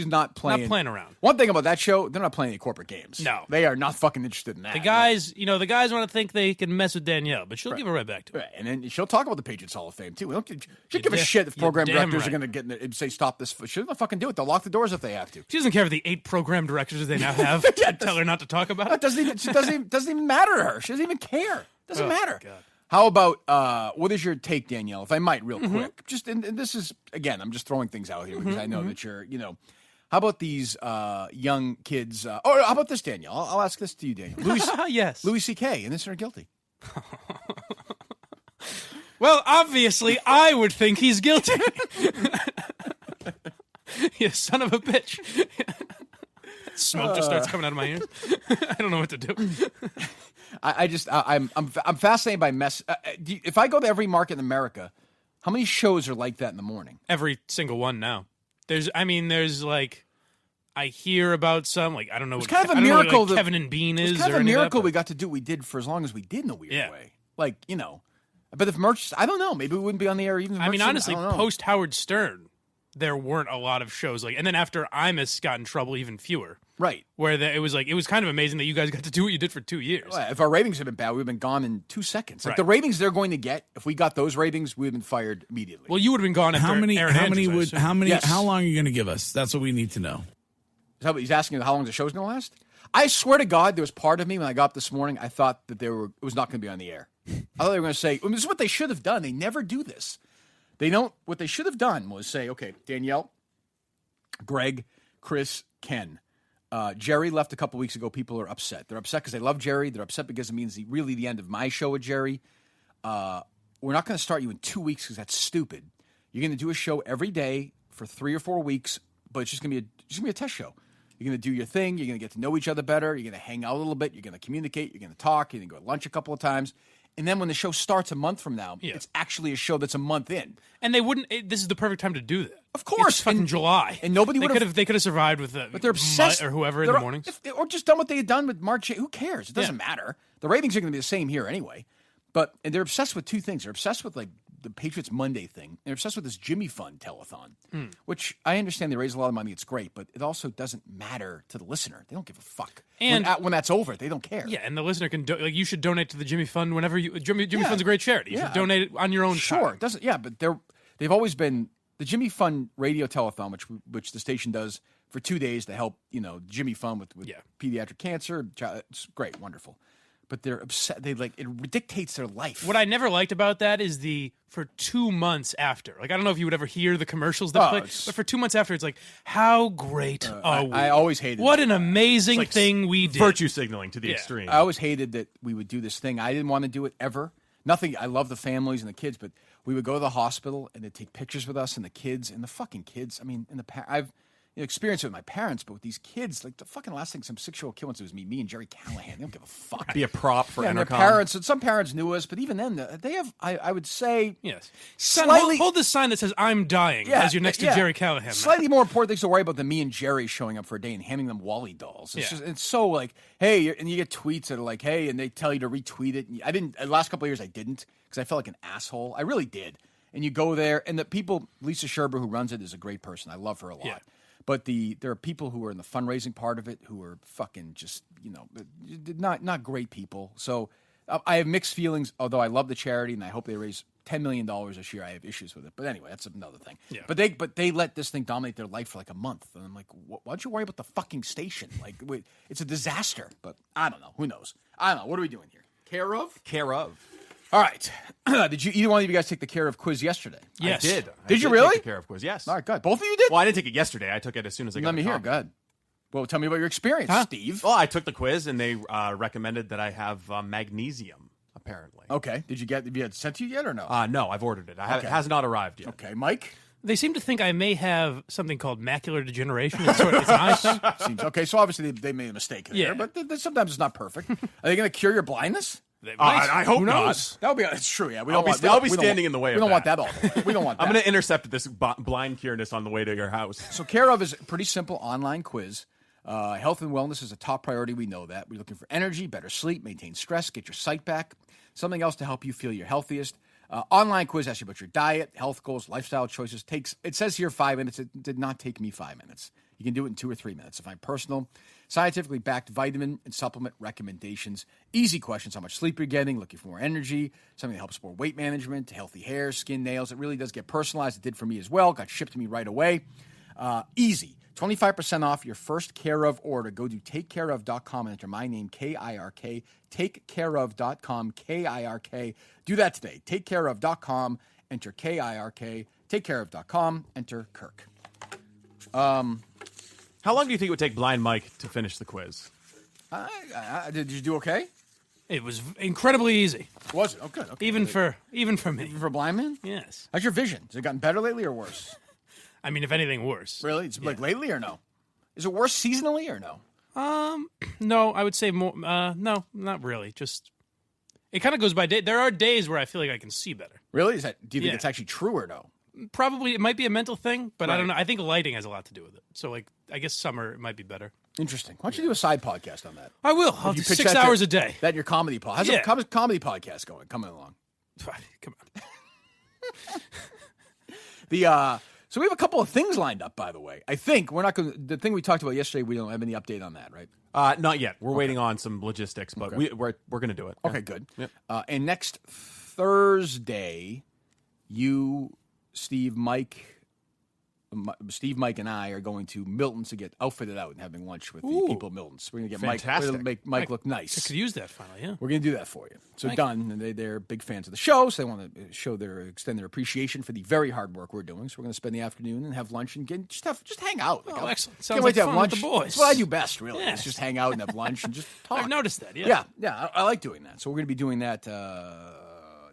not playing. Not playing around. One thing about that show, they're not playing any corporate games. No. They are not fucking interested in that. The guys, the guys want to think they can mess with Danielle, but she'll give it right back to her. Right. And then she'll talk about the Patriots Hall of Fame, too. She'll give a shit if program directors are going to get in there and say, stop this. She doesn't fucking do it. They'll lock the doors if they have to. She doesn't care for the 8 program directors they now have. Tell her not to talk about it. It doesn't even matter to her. She doesn't even care. Doesn't matter. God. How about, what is your take, Danielle, if I might, real quick? Just, and this is, again, I'm just throwing things out here because I know that you're, how about these young kids? How about this, Danielle? I'll ask this to you, Danielle. Yes. Louis C.K., innocent or guilty? Well, obviously, I would think he's guilty. You son of a bitch. Smoke just starts coming out of my ears. I don't know what to do. I'm fascinated by mess. If I go to every market in America, how many shows are like that in the morning? Every single one now. There's like, I hear about some, like, I don't know what kind of a miracle that Kevin and Bean is. It's kind of a miracle we got to do what we did for as long as we did in a weird way. Like, but if merch, I don't know, maybe we wouldn't be on the air even. I mean, honestly, post Howard Stern, there weren't a lot of shows like, and then after Imus got in trouble, even fewer. Right. Where it was kind of amazing that you guys got to do what you did for 2 years. Well, if our ratings had been bad, we'd have been gone in 2 seconds. Like Right. the ratings they're going to get, if we got those ratings, we'd have been fired immediately. Well, you would have been gone after How long are you going to give us? That's what we need to know. He's asking how long the show's going to last? I swear to God, there was part of me when I got up this morning, I thought that it was not going to be on the air. I thought they were going to say, this is what they should have done. They never do this. What they should have done was say, okay, Danielle, Greg, Chris, Ken. Jerry left a couple weeks ago. People are upset. They're upset because they love Jerry. They're upset because it means really the end of my show with Jerry. We're not going to start you in 2 weeks because that's stupid. You're going to do a show every day for 3 or 4 weeks, but it's just going to be a test show. You're going to do your thing. You're going to get to know each other better. You're going to hang out a little bit. You're going to communicate. You're going to talk. You're going to go to lunch a couple of times. And then when the show starts a month from now, it's actually a show that's a month in. And they wouldn't. This is the perfect time to do that. Of course, it's fucking July, and nobody would have. They could have survived with but they're obsessed or whoever in the mornings, or just done what they had done with Mark. Who cares? It doesn't matter. The ratings are going to be the same here anyway. And they're obsessed with two things. They're obsessed with like the Patriots Monday thing. They're obsessed with this Jimmy Fund telethon, which I understand they raise a lot of money. It's great, but it also doesn't matter to the listener. They don't give a fuck. And when that's over, they don't care. Yeah, and the listener can you should donate to the Jimmy Fund whenever you. Jimmy Fund's a great charity. You should donate it on your own. Sure, time. It doesn't. Yeah, but they've always been the Jimmy Fund radio telethon, which the station does for 2 days to help Jimmy Fund with pediatric cancer. It's great, wonderful. But they're upset. It dictates their life. What I never liked about that is for 2 months after. Like, I don't know if you would ever hear the commercials that play, but for 2 months after, it's like, how great are we? I always hated what an amazing thing we did. Virtue signaling to the extreme. I always hated that we would do this thing. I didn't want to do it ever. Nothing. I love the families and the kids, but we would go to the hospital and they'd take pictures with us and the kids and the fucking kids. I mean, I've experienced it with my parents, but with these kids, like the fucking last thing some 6-year-old kid wants to do is me and Jerry Callahan. They don't give a fuck. Be a prop for and Intercom. Their parents, and some parents knew us, but even then, they have, I would say, yes. Slightly, hold this sign that says "I'm dying" as you're next to Jerry Callahan. Slightly more important things to worry about than me and Jerry showing up for a day and handing them Wally dolls. It's so like, hey, and you get tweets that are like, hey, and they tell you to retweet it. And the last couple of years I didn't because I felt like an asshole. I really did. And you go there, and the people, Lisa Sherber, who runs it, is a great person. I love her a lot. Yeah. But there are people who are in the fundraising part of it who are fucking just, not great people. So I have mixed feelings, although I love the charity and I hope they raise $10 million this year. I have issues with it. But anyway, that's another thing. Yeah. But they let this thing dominate their life for like a month. And I'm like, why don't you worry about the fucking station? Like, it's a disaster. But I don't know. Who knows? I don't know. What are we doing here? Care of? All right. Did either one of you guys take the Care of quiz yesterday? Yes. I did. Did you really? Take the Care of quiz, yes. All right, good. Both of you did? Well, I didn't take it yesterday. I took it as soon as I got Let me hear. Go ahead. Well, tell me about your experience, Steve. Well, I took the quiz, and they recommended that I have magnesium, apparently. Okay. Did you get it sent to you yet or no? No, I've ordered it. It has not arrived yet. Okay. Mike? They seem to think I may have something called macular degeneration. It's eyes. Seems okay. So obviously they made a mistake there, but sometimes it's not perfect. Are they going to cure your blindness? I hope not. That would be. It's true. Yeah, I'll be standing in the way. We don't want that all the way. We don't want that. I'm going to intercept this blind cureness on the way to your house. So Care of is a pretty simple online quiz. Health and wellness is a top priority. We know that. We're looking for energy, better sleep, maintain stress, get your sight back, something else to help you feel your healthiest. Online quiz asks you about your diet, health goals, lifestyle choices. It says here 5 minutes. It did not take me 5 minutes. You can do it in 2 or 3 minutes. To find personal, scientifically backed vitamin and supplement recommendations. Easy questions: how much sleep you're getting, looking for more energy, something that helps support weight management, healthy hair, skin, nails. It really does get personalized. It did for me as well. Got shipped to me right away. Easy. 25% off your first Care of order. Go to takecareof.com and enter my name, K-I-R-K, takecareof.com, K-I-R-K. Do that today. Takecareof.com, enter K-I-R-K, takecareof.com, enter Kirk. How long do you think it would take Blind Mike to finish the quiz? Did you do okay? It was incredibly easy. Was it? Oh, good. Okay. Even for me. Even for a blind man? Yes. How's your vision? Has it gotten better lately or worse? I mean, if anything, worse. Really? It's like lately or no? Is it worse seasonally or no? No, I would say more. No, not really. Just it kind of goes by day. There are days where I feel like I can see better. Really? Do you think it's actually true or no? Probably. It might be a mental thing, but I don't know. I think lighting has a lot to do with it. So, like, I guess summer it might be beber. Interesting. Why don't you do a side podcast on that? I will. I'll do 6 hours a day. That your comedy podcast. How's the comedy podcast going? Coming along. Come on. So we have a couple of things lined up, by the way. I think we're not going to... The thing we talked about yesterday, we don't have any update on that, right? Not yet. We're waiting on some logistics, but we're going to do it. Okay, good. Yep. And next Thursday, you, Steve, Mike, and I are going to Milton's to get outfitted out and having lunch with the people of Milton's. We're going to get Mike. We're going to make Mike look nice. I could use that finally, yeah. We're going to do that for you. So done. And they're big fans of the show, so they want to extend their appreciation for the very hard work we're doing. So we're going to spend the afternoon and have lunch and just hang out. Like, excellent. Sounds like fun with the boys. That's what I do best, really. Yes. Is just hang out and have lunch and just talk. I've noticed that, yeah. Yeah, I like doing that. So we're going to be doing that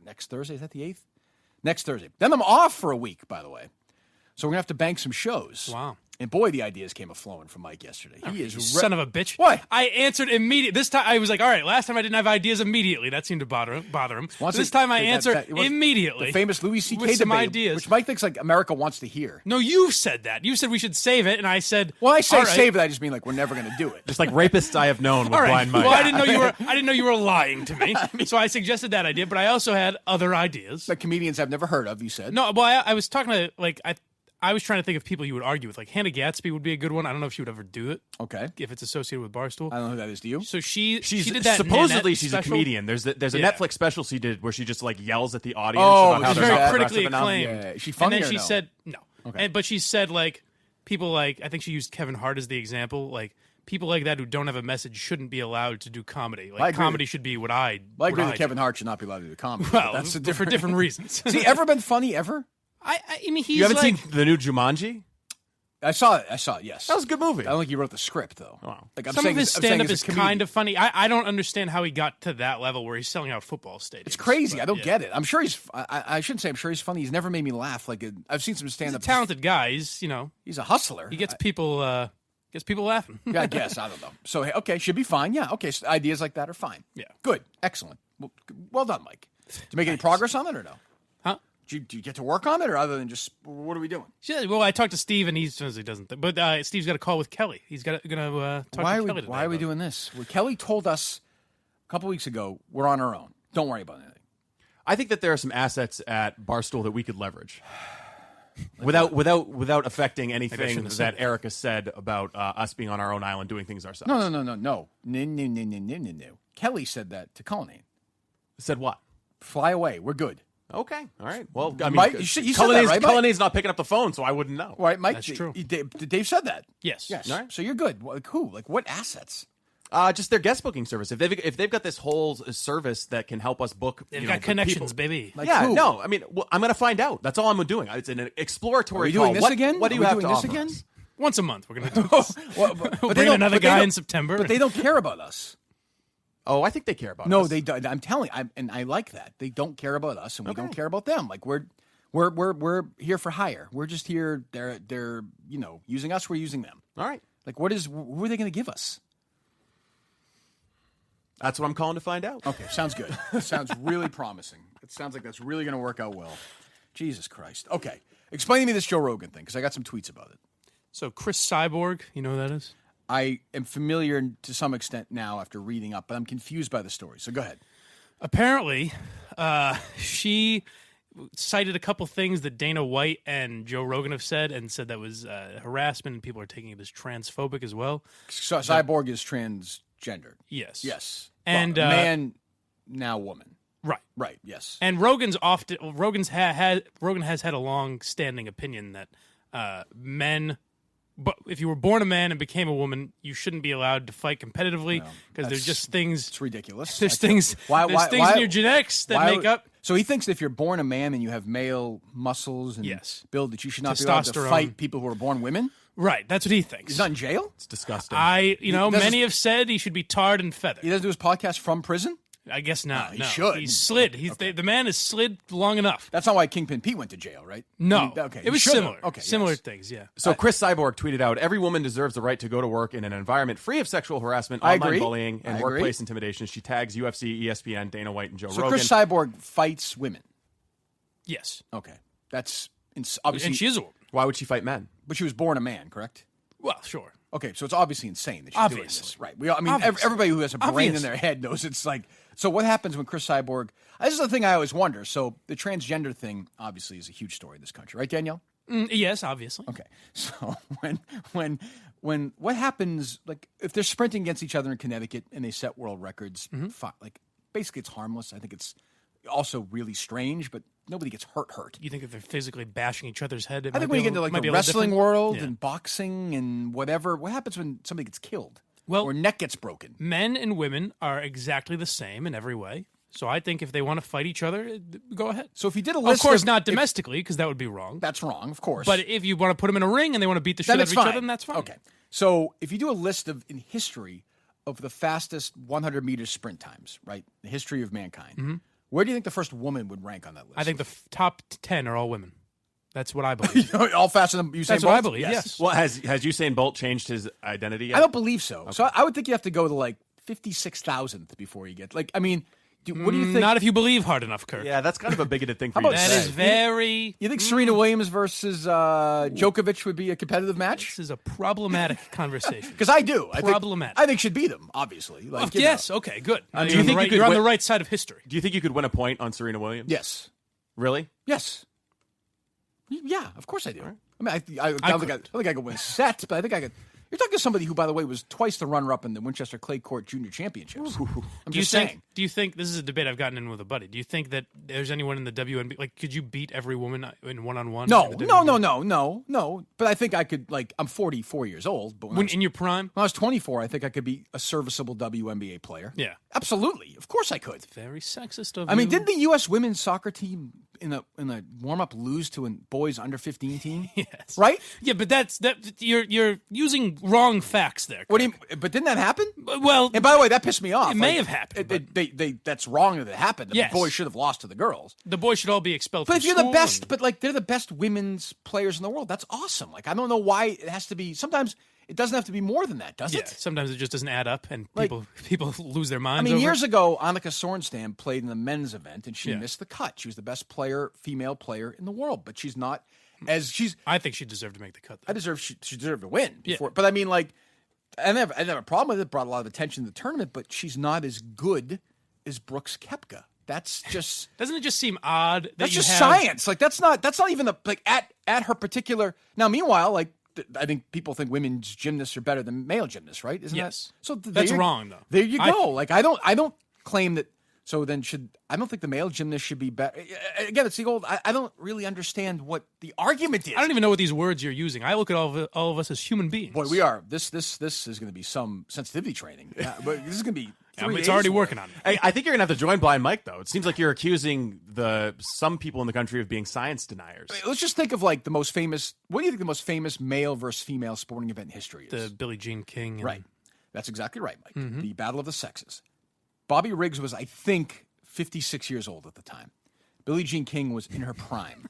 next Thursday. Is that the 8th? Next Thursday. Then I'm off for a week, by the way. So we're going to have to bank some shows. Wow. And boy, the ideas came a-flowing from Mike yesterday. He is son of a bitch. What? I answered immediately. This time I was like, all right, last time I didn't have ideas immediately. That seemed to bother him. This time I answered immediately. The famous Louis C.K. with some debate, ideas. which Mike thinks like America wants to hear. No, you said that. You said we should save it, and I said, well, I say all right. save it. I just mean like we're never going to do it. Just like rapists I have known with all right. Blind Mike. Well, I didn't know you were lying to me. So I suggested that idea, but I also had other ideas that comedians I've never heard of. You said no. Well, I was talking to I was trying to think of people you would argue with. Like Hannah Gatsby would be a good one. I don't know if she would ever do it. Okay. If it's associated with Barstool. I don't know who that is. Do you? So she did that. Supposedly she's special. a comedian. There's a Netflix special she did where she just like yells at the audience about how she's they're very not critically progressive acclaimed. enough. Yeah. Is she funny and then or she no? said no. Okay. But she said like people like I think she used Kevin Hart as the example. Like people like that who don't have a message shouldn't be allowed to do comedy. Like comedy should be what I. Well, I agree that Kevin Hart should not be allowed to do comedy. Well, that's for different reasons. Has he ever been funny ever? I mean, he's You haven't like, seen the new Jumanji? I saw it. Yes, that was a good movie. I don't think he wrote the script though. Oh. Like some of his stand-up is kind of funny. I don't understand how he got to that level where he's selling out football stadiums. It's crazy. I don't get it. I'm sure he's. I shouldn't say I'm sure he's funny. He's never made me laugh. Like I've seen some stand-up. He's a talented guy. He's he's a hustler. He gets people laughing. Yeah, I guess I don't know. So hey, okay, should be fine. Yeah, okay. So ideas like that are fine. Yeah, good, excellent. Well done, Mike. Did you make any progress on it or no? Huh? Do you get to work on it, or other than just what are we doing? Yeah, well, I talked to Steve, and he says he doesn't. But Steve's got a call with Kelly. He's going to talk to Kelly today. Why are we doing this? Well, Kelly told us a couple weeks ago we're on our own. Don't worry about anything. I think that there are some assets at Barstool that we could leverage without affecting anything that Erica said about us being on our own island doing things ourselves. No. Kelly said that to Cullinane. Said what? Fly away. We're good. Okay, all right. Well, I mean, Mike, you said that, right, Mike? Cullinane's not picking up the phone, so I wouldn't know. Right, Mike? That's true. Dave said that. Yes. All right. So you're good. Like who? Like what assets? Just their guest booking service. If they've got this whole service that can help us book, they've got connections, people. baby. Like yeah, who? no. I mean, I'm going to find out. That's all I'm doing. It's an exploratory. Are we doing call. this again? What do you have to offer again? Once a month, we're going to do this. We'll bring another guy in September. But they don't care about us. Oh, I think they care about us. No, they don't. I'm telling you, and I like that. They don't care about us, and we don't care about them. Like we're We're here for hire. We're just here. They're using us. We're using them. All right. Like, who are they going to give us? That's what I'm calling to find out. Okay, sounds good. Sounds really promising. It sounds like that's really going to work out well. Jesus Christ. Okay, explain to me this Joe Rogan thing, because I got some tweets about it. So Chris Cyborg, you know who that is? I am familiar to some extent now after reading up, but I'm confused by the story. So go ahead. Apparently, she cited a couple things that Dana White and Joe Rogan have said, and said that was harassment, and people are taking it as transphobic as well. So Cyborg is transgendered. Yes. Yes. And man, now woman. Right. Right. Yes. And Rogan has had a long-standing opinion that men. But if you were born a man and became a woman, you shouldn't be allowed to fight competitively because there's just things. It's ridiculous. There's things. There's things in your genetics that make up. So he thinks that if you're born a man and you have male muscles and build, that you should not be allowed to fight people who are born women. Right. That's what he thinks. He's not in jail. It's disgusting. Many have said he should be tarred and feathered. He doesn't do his podcast from prison. I guess not. He should. He's slid. The man has slid long enough. That's not why Kingpin Pete went to jail, right? No. Okay. It was similar. Okay. Similar things, yeah. So Chris Cyborg tweeted out, every woman deserves the right to go to work in an environment free of sexual harassment, online bullying, and workplace intimidation. She tags UFC, ESPN, Dana White, and Joe Rogan. So Chris Cyborg fights women? Yes. Okay. That's obviously... And she is a woman. Why would she fight men? But she was born a man, correct? Well, sure. Okay, so it's obviously insane that she's doing this. Right. Everybody who has a brain in their head knows it's like... So what happens when Chris Cyborg... This is the thing I always wonder. So the transgender thing obviously is a huge story in this country, right, Danielle? Yes, obviously. Okay. So when what happens, like, if they're sprinting against each other in Connecticut and they set world records, like, basically it's harmless. I think it's also really strange, but nobody gets hurt. You think if they're physically bashing each other's head? I think when you get into like the wrestling world and boxing and whatever, what happens when somebody gets killed? Well, or neck gets broken? Men and women are exactly the same in every way. So I think if they want to fight each other, go ahead. So if you did a list, of course, not domestically, because that would be wrong. That's wrong, of course. But if you want to put them in a ring and they want to beat the shit out of each other, then that's fine. Okay. So if you do a list in history of the fastest 100-meter sprint times, right, the history of mankind, where do you think the first woman would rank on that list? I think the top 10 are all women. That's what I believe. All faster than Usain Bolt? That's what I believe, yes. Well, has Usain Bolt changed his identity yet? I don't believe so. Okay. So I would think you have to go to like 56,000th before you get, like, I mean... What do you think? Not if you believe hard enough, Kirk. Yeah, that's kind of a bigoted thing for you to say. That is very... You think Serena Williams versus Djokovic would be a competitive match? This is a problematic conversation. Because I do. Problematic. I think she'd beat them, obviously. Like, yes, okay, good. Do you think you're on the right side of history. Do you think you could win a point on Serena Williams? Yes. Really? Yes. Yeah, of course I do. Right. I mean, I don't think I could win sets, but I think I could... You're talking to somebody who, by the way, was twice the runner-up in the Winchester Clay Court Junior Championships. I'm just saying. Do you think, this is a debate I've gotten in with a buddy, do you think that there's anyone in the WNBA, like, could you beat every woman in one-on-one? No. But I think I could, like, I'm 44 years old. But in your prime? When I was 24, I think I could be a serviceable WNBA player. Yeah. Absolutely. Of course I could. It's very sexist of you. I mean, didn't the U.S. women's soccer team in a warm-up lose to a boys under 15 team? Yes. Right? Yeah, but you're using wrong facts there. What do you? But didn't that happen? Well, and by the way, that pissed me off. It may have happened. That's wrong that it happened. The boys should have lost to the girls. The boys should all be expelled. But from if you're the school best, but like they're the best women's players in the world, that's awesome. Like I don't know why it has to be. Sometimes it doesn't have to be more than that, does it? Sometimes it just doesn't add up, and people lose their minds. I mean, over years ago, Annika Sorenstam played in the men's event, and she missed the cut. She was the best female player in the world, but she's not I think she deserved to make the cut. Though. She deserved to win. But I mean, like. I didn't have a problem with it. It brought a lot of attention to the tournament, but she's not as good as Brooks Koepka. That's just doesn't it just seem odd? That's just science. Like that's not even at her particular. Now, meanwhile, like I think people think women's gymnasts are better than male gymnasts, right? Isn't that so? That's wrong, though. There you go. I don't claim that. So then I don't think the male gymnast should be better. Again, it's the old, I don't really understand what the argument is. I don't even know what these words you're using. I look at all of us as human beings. Boy, we are. This is going to be some sensitivity training. But this is going to be it's already working on it. I think you're going to have to join Blind Mike, though. It seems like you're accusing some people in the country of being science deniers. Let's just think of like the most famous, what do you think the most famous male versus female sporting event in history is? The Billie Jean King. Right. That's exactly right, Mike. Mm-hmm. The Battle of the Sexes. Bobby Riggs was, I think, 56 years old at the time. Billie Jean King was in her prime.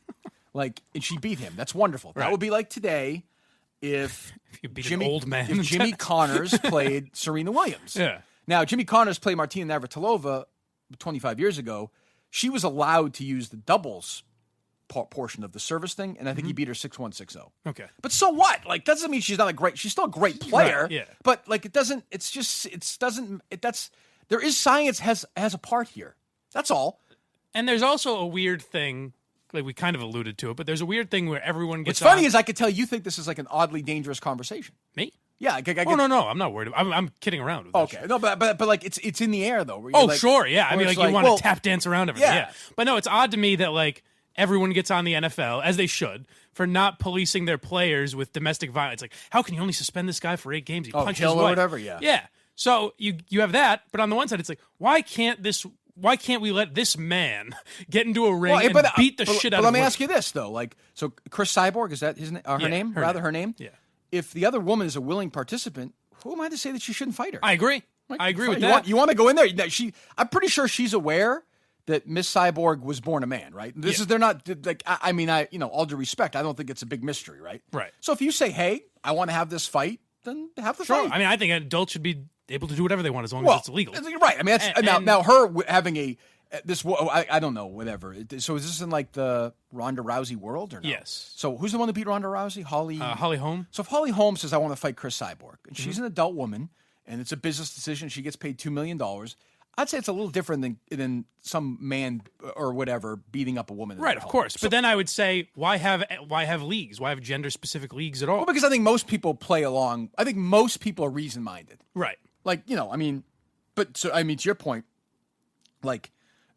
Like, and she beat him. That's wonderful. That would be like today if you beat an old man. If Jimmy Connors played Serena Williams. Yeah. Now, Jimmy Connors played Martina Navratilova 25 years ago. She was allowed to use the doubles portion of the service thing, and I think he beat her 6-1, 6-0. Okay. But so what? Like, doesn't mean she's not a great. She's still a great player. Right, yeah. But like, it doesn't. It's just. It doesn't. That's. There is science has a part here. That's all. And there's also a weird thing. Like we kind of alluded to it, but there's a weird thing where everyone gets. What's funny is I could tell you think this is like an oddly dangerous conversation. Me? Yeah. No. I'm not worried. I'm kidding around with okay. No, but like it's in the air though. Where oh, like, sure. Yeah. I mean, like you want to tap dance around everything. Yeah. But no, it's odd to me that like everyone gets on the NFL as they should for not policing their players with domestic violence. Like, how can you only suspend this guy for 8 games? He punched his wife. Or whatever. Yeah. Yeah. So you have that, but on the one side, it's like why can't we let this man get into a ring and beat the shit out of him? But let me ask you this, though. Like, so Chris Cyborg, is that his name? Her name? Her name? Yeah. If the other woman is a willing participant, who am I to say that she shouldn't fight her? I agree. I agree with that. You want to go in there? I'm pretty sure she's aware that Miss Cyborg was born a man, right? They're not, like, I mean, all due respect, I don't think it's a big mystery, right? Right. So if you say, hey, I want to have this fight, then have the fight. I mean, I think adults should be able to do whatever they want as long as it's legal. Right. I mean, that's, now her having I don't know, whatever. So is this in like the Ronda Rousey world or no? Yes. So who's the one that beat Ronda Rousey? Holly Holm. So if Holly Holm says, I want to fight Chris Cyborg, and she's an adult woman, and it's a business decision, she gets paid $2 million, I'd say it's a little different than some man or whatever beating up a woman. Right, of course. But then I would say, why have leagues? Why have gender-specific leagues at all? Well, because I think most people play along. I think most people are reason-minded. Right. Like, I mean, to your point, like,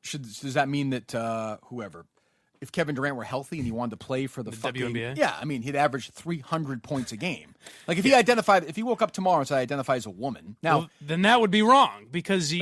does that mean that whoever, if Kevin Durant were healthy and he wanted to play for the fucking WNBA? Yeah, I mean, he'd average 300 points a game. Like if he woke up tomorrow and said I identify as a woman, now then that would be wrong because we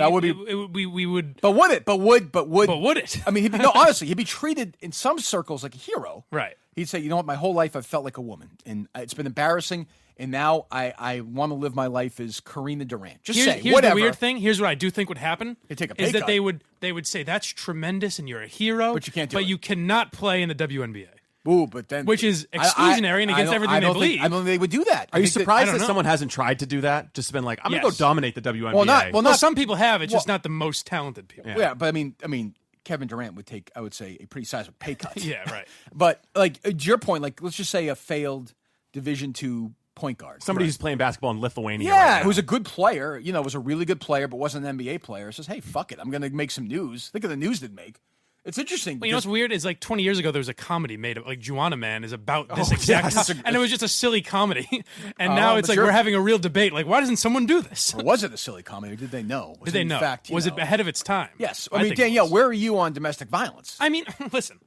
would. But would it? But would it? I mean, honestly, he'd be treated in some circles like a hero. Right. He'd say, you know what, my whole life I've felt like a woman, and it's been embarrassing. And now I want to live my life as Karina Durant. Here's the weird thing. Here's what I do think would happen. They take a pay is that cut. they would say that's tremendous and you're a hero, but you can't do but it. you cannot play in the WNBA. Ooh, but then which is exclusionary and against everything they believe. I don't think they would do that. Are you surprised that someone hasn't tried to do that? Just been like, I'm gonna go dominate the WNBA. Well, some people have. It's just not the most talented people. Yeah, but I mean. Kevin Durant would take, I would say, a pretty sizable pay cut. Yeah, right. But like to your point, like let's just say a failed Division II point guard, somebody who's playing basketball in Lithuania, who's a good player, was a really good player, but wasn't an NBA player. Says, hey, fuck it, I'm going to make some news. Think of the news they'd make. It's interesting. Well, you know what's weird is like 20 years ago there was a comedy made of like Juana Man is about this exact, and it was just a silly comedy, and now it's like we're having a real debate. Like, why doesn't someone do this? Or was it a silly comedy? Or did they know? Did they know? Fact, was it ahead of its time? Yes. I mean, Danielle, where are you on domestic violence? I mean, listen,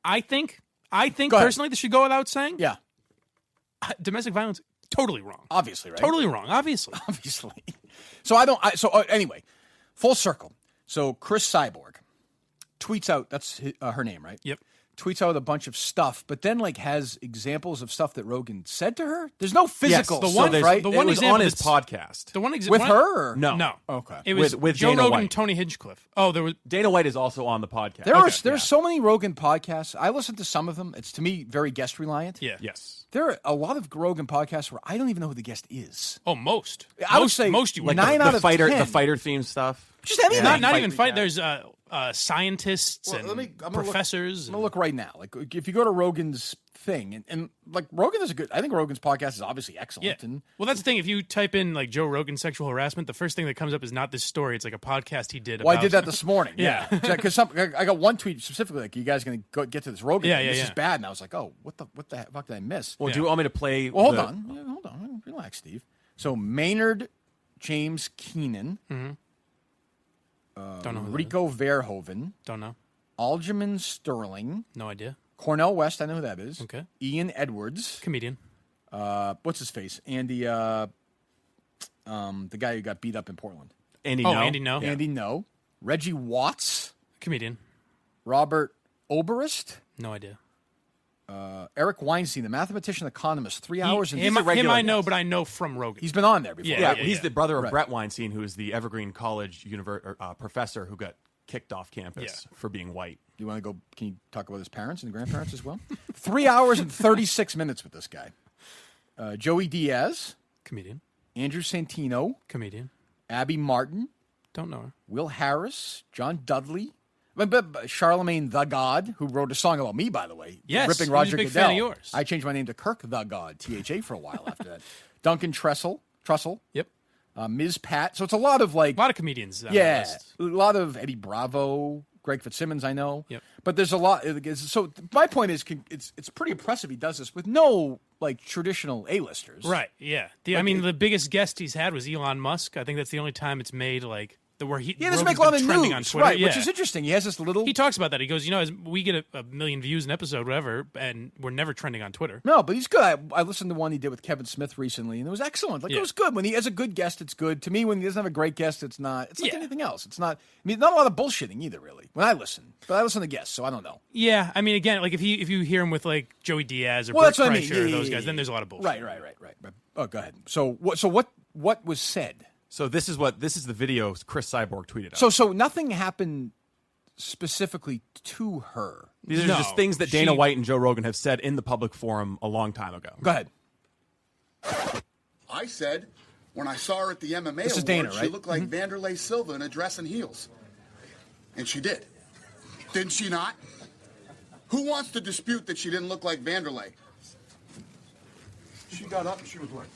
I think personally this should go without saying. Yeah. Domestic violence, totally wrong. Obviously, right? Totally wrong. Obviously. So anyway, full circle. So Chris Cyborg tweets out, that's her name, right? Yep. Tweets out a bunch of stuff, but then like has examples of stuff that Rogan said to her. There's no physical stuff, right? The one was on his podcast. The one with her? Or? No. Okay. It was with Joe Dana Rogan White. and Tony Hinchcliffe. Oh, there was Dana White is also on the podcast. There's so many Rogan podcasts. I listen to some of them. It's to me very guest reliant. Yeah. Yes. There are a lot of Rogan podcasts where I don't even know who the guest is. Oh, most. I would say most you like would. 9 out of 10. The fighter theme stuff. Just anything. Not even fight. There's scientists and professors. I'm gonna look right now. Like if you go to Rogan's thing, and like Rogan is I think Rogan's podcast is obviously excellent. Yeah. And, well, that's the thing. If you type in like Joe Rogan sexual harassment, the first thing that comes up is not this story. It's like a podcast he did. Well, I did that this morning. Yeah, because I got one tweet specifically like, "You guys going to get to this Rogan? This is bad." And I was like, "Oh, what the fuck did I miss?" Well, do you want me to play? Well, hold on, relax, Steve. So Maynard James Keenan. Mm-hmm. Don't know who Rico Verhoeven. Don't know. Aljamain Sterling. No idea. Cornell West. I know who that is. Okay. Ian Edwards. Comedian. What's his face? Andy. The guy who got beat up in Portland. Andy No. Andy No. Reggie Watts. Comedian. Robert Oberist. No idea. Eric Weinstein, the mathematician economist, 3 hours and him I know, but I know from Rogan. He's been on there before. Yeah, he's the brother of Brett Weinstein, who is the Evergreen College professor who got kicked off campus for being white. You want to go? Can you talk about his parents and grandparents as well? 3 hours and 36 minutes with this guy. Joey Diaz, comedian. Andrew Santino, comedian. Abby Martin, don't know her. Will Harris, John Dudley, Charlemagne the God, who wrote a song about me, by the way. Yes, ripping Roger he was a big Goodell. fan of yours. I changed my name to Kirk the God, THA, for a while after that. Duncan Trussell. Yep. Ms. Pat. So it's a lot of like... A lot of comedians. Yeah. A lot of Eddie Bravo, Greg Fitzsimmons, I know. Yep. But there's a lot... So my point is, it's pretty impressive he does this with no like traditional A-listers. Right, yeah. The biggest guest he's had was Elon Musk. I think that's the only time it's made like... where he doesn't make a lot of trending news, on Twitter. right? Which is interesting. He has this little. He talks about that. He goes, as we get a million views an episode, whatever, and we're never trending on Twitter. No, but he's good. I listened to one he did with Kevin Smith recently, and it was excellent. Like it was good. When he has a good guest, it's good. To me, when he doesn't have a great guest, it's not. It's like anything else. It's not. I mean, not a lot of bullshitting either, really. When I listen, but I listen to guests, so I don't know. Yeah, I mean, again, like if you hear him with like Joey Diaz or Bert Kreischer that's what I mean. or those guys, then there's a lot of bullshit. Right. Oh, go ahead. So what was said? So this is the video Chris Cyborg tweeted out. So nothing happened specifically to her. These are just things that Dana White and Joe Rogan have said in the public forum a long time ago. Go ahead. I said when I saw her at the MMA This is Awards, Dana, right? she looked like Vanderlei Silva in a dress and heels. And she did. Didn't she not? Who wants to dispute that she didn't look like Vanderlei? She got up and she was like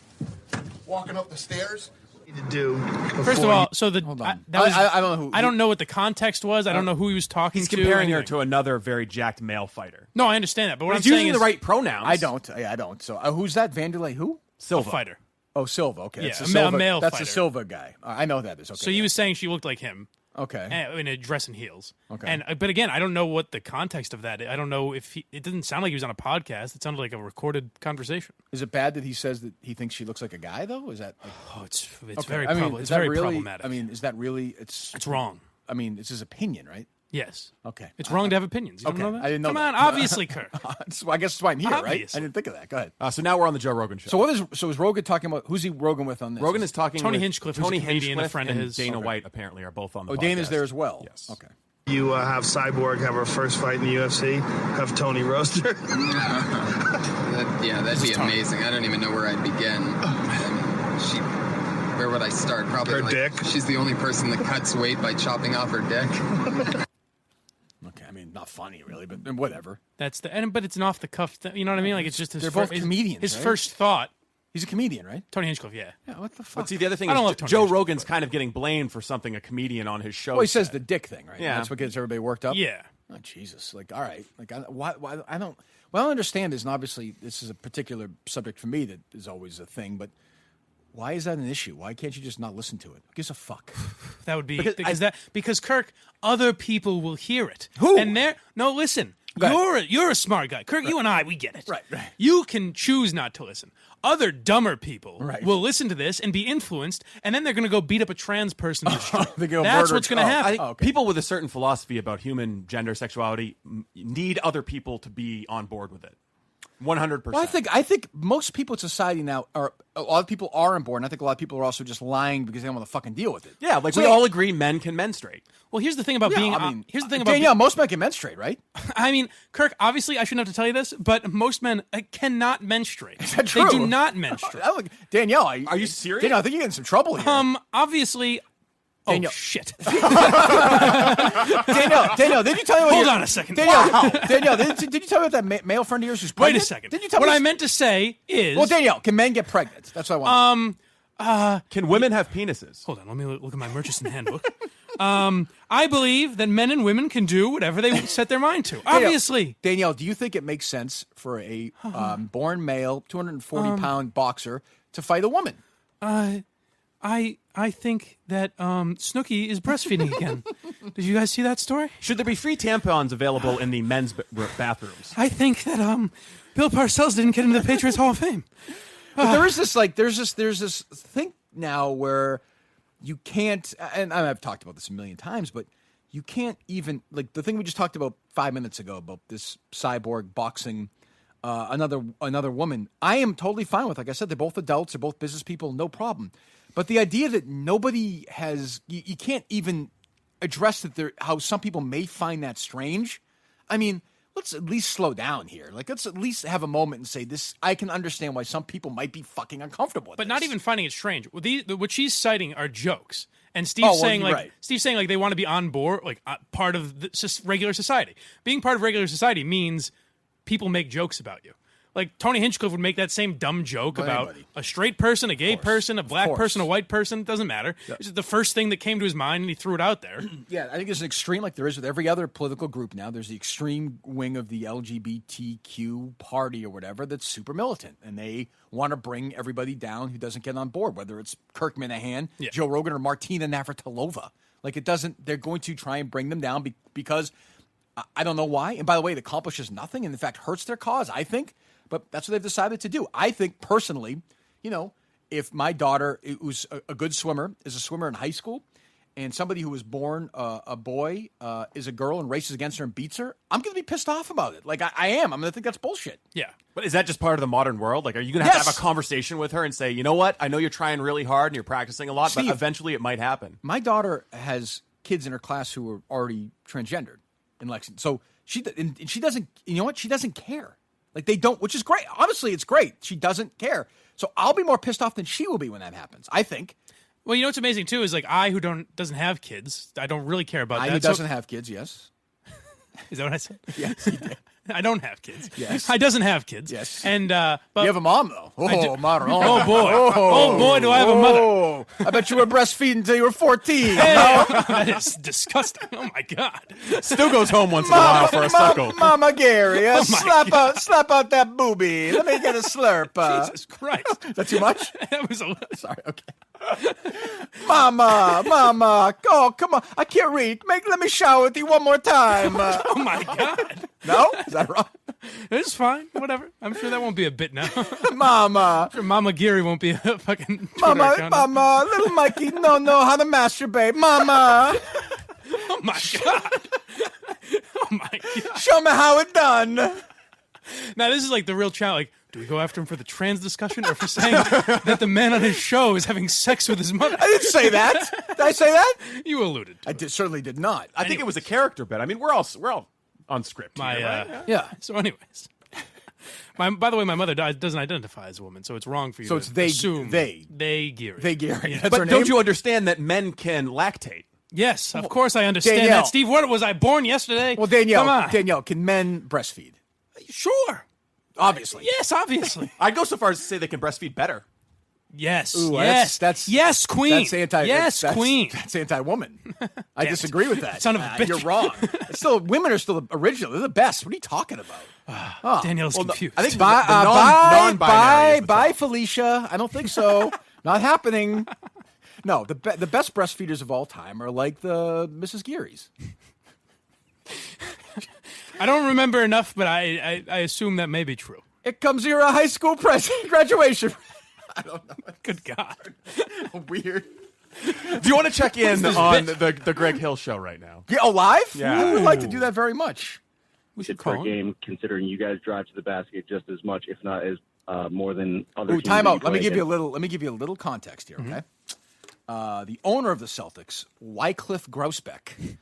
walking up the stairs. To do. First of all, so Hold on. I don't know who. I don't know what the context was. I don't know who he was talking He's to. comparing her to another very jacked male fighter. No, I understand that, but what He's I'm saying using is the right pronouns. I don't. I don't. So who's that? Vanderlei who? Silva. A fighter. Oh, Silva. Okay, Yeah, that's a Silva, male That's fighter. a Silva guy. I know who that is. Okay. So he was saying she looked like him. Okay. In a dress and heels. Okay. But again, I don't know what the context of that is. I don't know if it didn't sound like he was on a podcast. It sounded like a recorded conversation. Is it bad that he says that he thinks she looks like a guy, though? Is that? It's okay. very I mean, it's is that very really, problematic. I mean, is that really? It's wrong. I mean, it's his opinion, right? Yes. Okay. It's wrong to have opinions. You don't know that? I didn't know Come that. on, obviously, Kirk. So I guess that's why I'm here, right? Obviously. I didn't think of that. Go ahead. So now we're on the Joe Rogan show. So is Rogan talking about who's he Rogan with on this? Rogan is talking Tony with Hinchcliffe, who's Tony a comedian, Hinchcliffe a friend of and his. Dana White apparently are both on the podcast. Dana's there as well. Yes. Okay. You have Cyborg have her first fight in the UFC. Have Tony roast her. That'd be amazing. I don't even know where I'd begin. I mean, where would I start? Probably her dick. She's the only person that cuts weight by chopping off her dick. Okay, I mean, not funny really, but whatever. But it's an off the cuff. You know what I mean? Like it's just his. They're both comedians. His right? first thought. He's a comedian, right? Tony Hinchcliffe, yeah. Yeah. What the fuck? But see, the other thing I don't is love Tony Joe Hinchcliffe, Rogan's kind of getting blamed for something a comedian on his show. Well, he says said. the dick thing, right? Yeah. That's what gets everybody worked up. Yeah. Oh Jesus! Like, all right. Like, why? I don't. What I don't understand is, and obviously, this is a particular subject for me that is always a thing. But why is that an issue? Why can't you just not listen to it? Who gives a fuck? That would be because Kirk, other people will hear it. Who? And listen. You're a smart guy. Kirk, you and I, we get it. Right. You can choose not to listen. Other dumber people Right. will listen to this and be influenced, and then they're going to go beat up a trans person in the street. They go That's murder- what's going to oh, happen. I think people with a certain philosophy about human gender sexuality need other people to be on board with it. 100%. Well, I think most people in society now a lot of people are on board, and I think a lot of people are also just lying because they don't want to fucking deal with it. Yeah, like we all agree men can menstruate. Well, here's the thing about being. Here's the thing about Danielle, most men can menstruate, right? I mean, Kirk, obviously, I shouldn't have to tell you this, but most men cannot menstruate. Is that true? They do not menstruate. Danielle, are you serious? Danielle, I think you're getting in some trouble here. Obviously. Danielle. Oh, shit. Danielle, did you tell me Hold on a second. Danielle, did you tell me about that male friend of yours who's pregnant? Wait a second. Did you tell what me? I meant to say is. Well, Danielle, can men get pregnant? That's what I want. Can women have penises? Hold on, let me look at my Murchison handbook. I believe that men and women can do whatever they set their mind to. Obviously. Danielle, do you think it makes sense for a born male, 240-pound boxer to fight a woman? I think that Snooki is breastfeeding again. Did you guys see that story? Should there be free tampons available in the men's bathrooms? I think that Bill Parcells didn't get into the Patriots Hall of Fame. But there's this thing now where you can't, and I've talked about this a million times, but you can't even, like the thing we just talked about 5 minutes ago about this cyborg boxing another woman. I am totally fine with. Like I said, they're both adults, they're both business people, no problem. But the idea that nobody has, you can't even address that how some people may find that strange, I mean, let's at least slow down here. Like, let's at least have a moment and say this. I can understand why some people might be fucking uncomfortable with but this. not even finding it strange. What she's citing are jokes. And Steve's saying like they want to be on board, like part of regular society. Being part of regular society means people make jokes about you. Like Tony Hinchcliffe would make that same dumb joke about a straight person, a gay person, a black person, a white person. It doesn't matter. Yep. It's the first thing that came to his mind, and he threw it out there. Yeah, I think there's an extreme, like there is with every other political group now. There's the extreme wing of the LGBTQ party or whatever that's super militant, and they want to bring everybody down who doesn't get on board, whether it's Kirk Minihane, Joe Rogan, or Martina Navratilova. Like it doesn't. They're going to try and bring them down because I don't know why. And by the way, it accomplishes nothing, and in fact hurts their cause, I think. But that's what they've decided to do. I think personally, if my daughter, who's a good swimmer, is a swimmer in high school, and somebody who was born a boy is a girl and races against her and beats her, I'm going to be pissed off about it. Like I am. I'm going to think that's bullshit. Yeah. But is that just part of the modern world? Like, are you going to have a conversation with her and say, you know what? I know you're trying really hard and you're practicing a lot, Steve, but eventually it might happen. My daughter has kids in her class who are already transgendered in Lexington. So she doesn't, you know what? She doesn't care. Like they don't, which is great. Honestly, it's great. She doesn't care. So I'll be more pissed off than she will be when that happens, I think. Well, you know what's amazing too is like who doesn't have kids. I don't really care about that. Who doesn't have kids, yes. Is that what I said? Yes, you did. I don't have kids. Yes. I doesn't have kids. Yes. And but you have a mom though. Oh, modern. Oh boy. Oh boy, do I have a mother. Oh, I bet you were breastfeeding until you were 14. Hey, that is disgusting. Oh my God. Still goes home once in a while for a suckle. Mama Gary, slap out that booby. Let me get a slurp. Jesus Christ. Is that too much? That was a sorry. Okay. Mama, oh come on! I can't read. Let me shower with you one more time. Oh my God! No, is that wrong? It's fine. Whatever. I'm sure that won't be a bit now. Mama, I'm sure Mama Gary won't be a fucking. Mama, little Mikey, don't know how to masturbate. Mama. Oh my God! Oh my God! Show me how it's done. Now this is like the real challenge. Like, do we go after him for the trans discussion or for saying that the man on his show is having sex with his mother? I didn't say that. Did I say that? You alluded to it. Certainly did not. I think it was a character bit. I mean, we're all on script here, right? Yeah. So anyways. By the way, my mother doesn't identify as a woman, so it's wrong for you to assume. They Gary. They Gary. Yeah. But don't you understand that men can lactate? Yes, of course I understand Danielle. that. Steve, what was I born yesterday? Well, Danielle, come on. Danielle, can men breastfeed? Sure. Obviously. Yes, obviously. I'd go so far as to say they can breastfeed better. Yes. Ooh, yes. That's yes, queen. That's queen. That's anti-woman. I disagree with that. Son of a bitch. You're wrong. Women are still original. They're the best. What are you talking about? Danielle's confused. I think non-binary. Bye, Felicia. I don't think so. Not happening. No, the best breastfeeders of all time are like the Mrs. Gearys. I don't remember enough, but I assume that may be true. It comes your high school graduation. I don't know. Good God. Weird. Do you want to check in on the Greg Hill show right now? Yeah, live? Yeah. I would like to do that very much. We should it's call our game, considering you guys drive to the basket just as much, if not as more than other teams. Time out. Let me give you a little context here, okay? The owner of the Celtics, Wycliffe Grousbeck,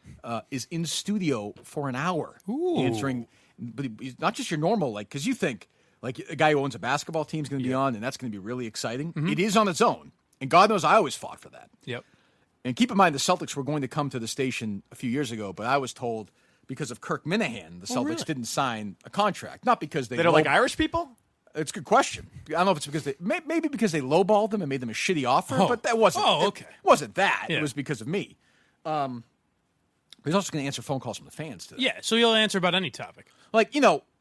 is in studio for an hour answering. But he's not just your normal, because you think a guy who owns a basketball team is going to be on, and that's going to be really exciting. Mm-hmm. It is on its own, and God knows I always fought for that. Yep. And keep in mind, the Celtics were going to come to the station a few years ago, but I was told because of Kirk Minihane, the Celtics didn't sign a contract, not because they don't like Irish people. It's a good question. I don't know if it's because maybe because they lowballed them and made them a shitty offer, but that wasn't. Oh, okay. It wasn't that. Yeah. It was because of me. He's also going to answer phone calls from the fans today. Yeah, so you'll answer about any topic.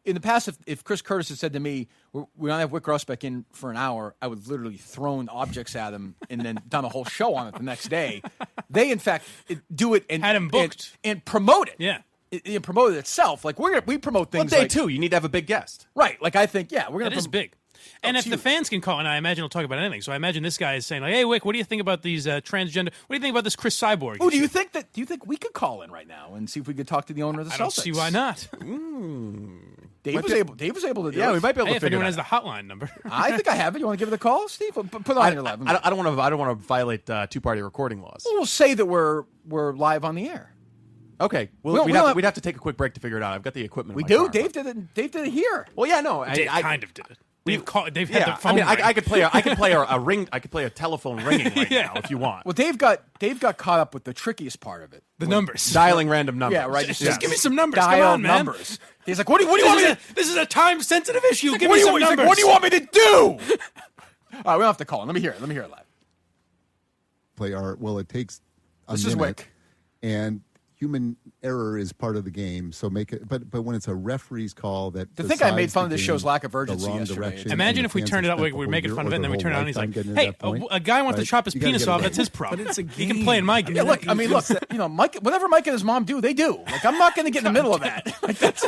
In the past, if Chris Curtis had said to me, "We don't have Wick Grousbeck in for an hour," I would literally thrown objects at him and then done a whole show on it the next day. They, in fact, do it and had him booked and promote it. Yeah. It promoted itself. We promote things. Well, day two, you need to have a big guest, right? I think, we're gonna. That is big. And if the fans can call, and I imagine he'll talk about anything. So I imagine this guy is saying, "Hey, Wick, what do you think about these transgender? What do you think about this Chris Cyborg?" Oh, do you think we could call in right now and see if we could talk to the owner of the Celtics? I don't see why not. Dave was able to do it. Yeah, we might be able to if figure anyone it has the hotline number. I think I have it. You want to give it a call, Steve? Put it on your live. I don't want to violate two-party recording laws. We'll say that we're live on the air. Okay. We'd have to take a quick break to figure it out. I've got the equipment. We in my do. car, Dave did it. Dave did it here. Well, yeah, no. Dave kind of did it. Dave had the phone. I mean, ring. I could play a ring. I could play a telephone ringing right now if you want. Well, Dave got caught up with the trickiest part of it. The numbers. Dialing random numbers. Yeah, right. Just give me some numbers. Dial Come on, man. numbers. He's like, what do you want me to? This is a time-sensitive issue. Give What me do some you- he's like, numbers. what do you want me to do? All right, we don't have to call him. Let me hear it. Let me hear it live. It takes a This minute, is Wick. and human error is part of the game. So make it, but when it's a referee's call that To think I made decides fun the of this game show's lack of the urgency wrong yesterday. direction, Imagine and if we fans turned it out, expect we're the making whole fun of it, and then we year turn it or on, and he's their like, whole lifetime getting to hey, that point. a guy wants to Right? chop his You gotta penis get it off. right. That's his problem. But it's a He can game. play in my game. Yeah, look. I mean, look. Mike. Whatever Mike and his mom do, they do. Like, I'm not going to get in the middle of that. Like, that's.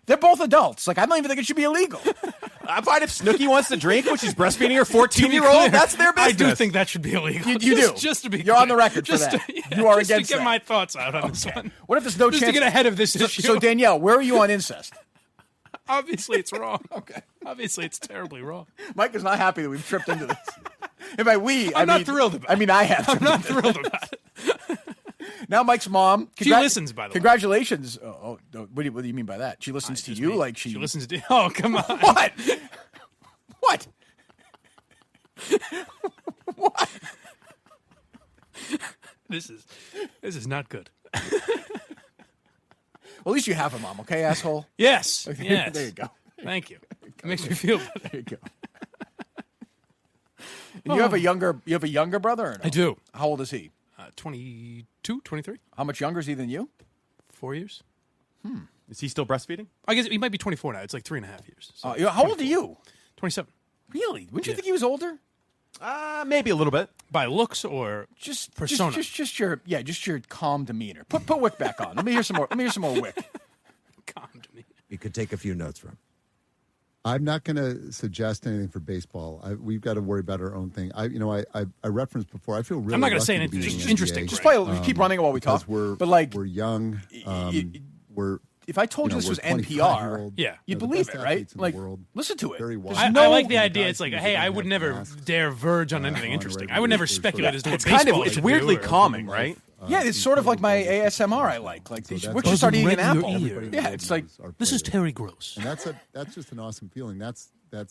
They're both adults. Like, I don't even think it should be illegal. I'm fine if Snooki wants to drink when she's breastfeeding her 14-year-old. That's their business. I do think that should be illegal. You do. Just to be You're on the record for just that. To, You are just against to get that. my thoughts out on this one. What if there's no Just chance to get ahead of this issue? So Danielle, where are you on incest? Obviously, it's wrong. Okay. Obviously, it's terribly wrong. Mike is not happy that we've tripped into this. And by we, I'm not thrilled about it. I mean, I have. I'm not thrilled about it. Now Mike's mom. She listens, by the way. Congratulations. What do you mean by that? She listens to you like she listens to. Oh, come on. What? What? What? This is not good. Well, at least you have a mom, okay, asshole? Yes. Okay, Yes. There you go. Thank you. It makes me feel better. There you go. And you have a younger brother? Or no? I do. How old is he? 22, 23. How much younger is he than you? 4 years. Is he still breastfeeding? I guess he might be 24 now. It's like 3.5 years. So How old are you? 27. Really? Wouldn't you think he was older? Maybe a little bit. By looks or Just persona? Just your calm demeanor. Put Wick back on. Let me hear some more. Wick. Calm demeanor. You could take a few notes from. I'm not going to suggest anything for baseball. We've got to worry about our own thing. I referenced before. I feel really. I'm not going to say lucky anything. to be in Just the interesting. NBA. Just play. Keep running while we talk. We're young. We're. If I told you this was NPR, you'd believe it, right? Like, listen to it. I like the idea. It's like, hey, I would never dare verge on anything interesting. I would never speculate as to what baseball it's should weirdly do or- calming, right? Yeah, it's sort of like my ASMR I like. Like, Wick should start eating an apple. Yeah, it's like, this is Terry Gross. And that's just an awesome feeling. That's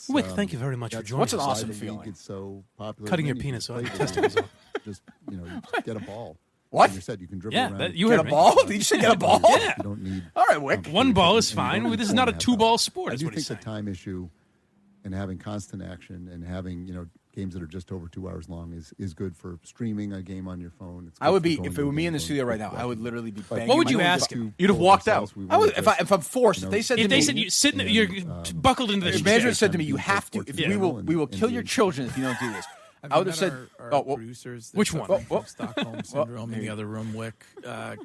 Wick, thank you very much for joining What's an us. awesome why the league feeling? is so popular. Cutting Then your you penis can off, play your the game. testicles off. Just get a ball. What? Like you said, you can dribble Yeah, around. you Get heard a me. ball? Did you say get a ball? Yeah. You don't need. All right, Wick. One ball is and you fine. don't This is need not a 4.5 two-ball hours. sport. I Is do what he's think the saying. time issue and having constant action and having games that are just over 2 hours long is good for streaming a game on your phone. It's I good would for be going if to it were a me game in the going studio to right now. watch I would it. literally be. But Banging What would you my ask phone. him? You'd have walked out. I would if I'm forced. If they said If to they me, said you sit, you're buckled into if this management chair. said to me, you have to. If we will kill your children if you don't do this. I would have said, our producers. that Which one? suffer from Stockholm syndrome in the other room, Wick,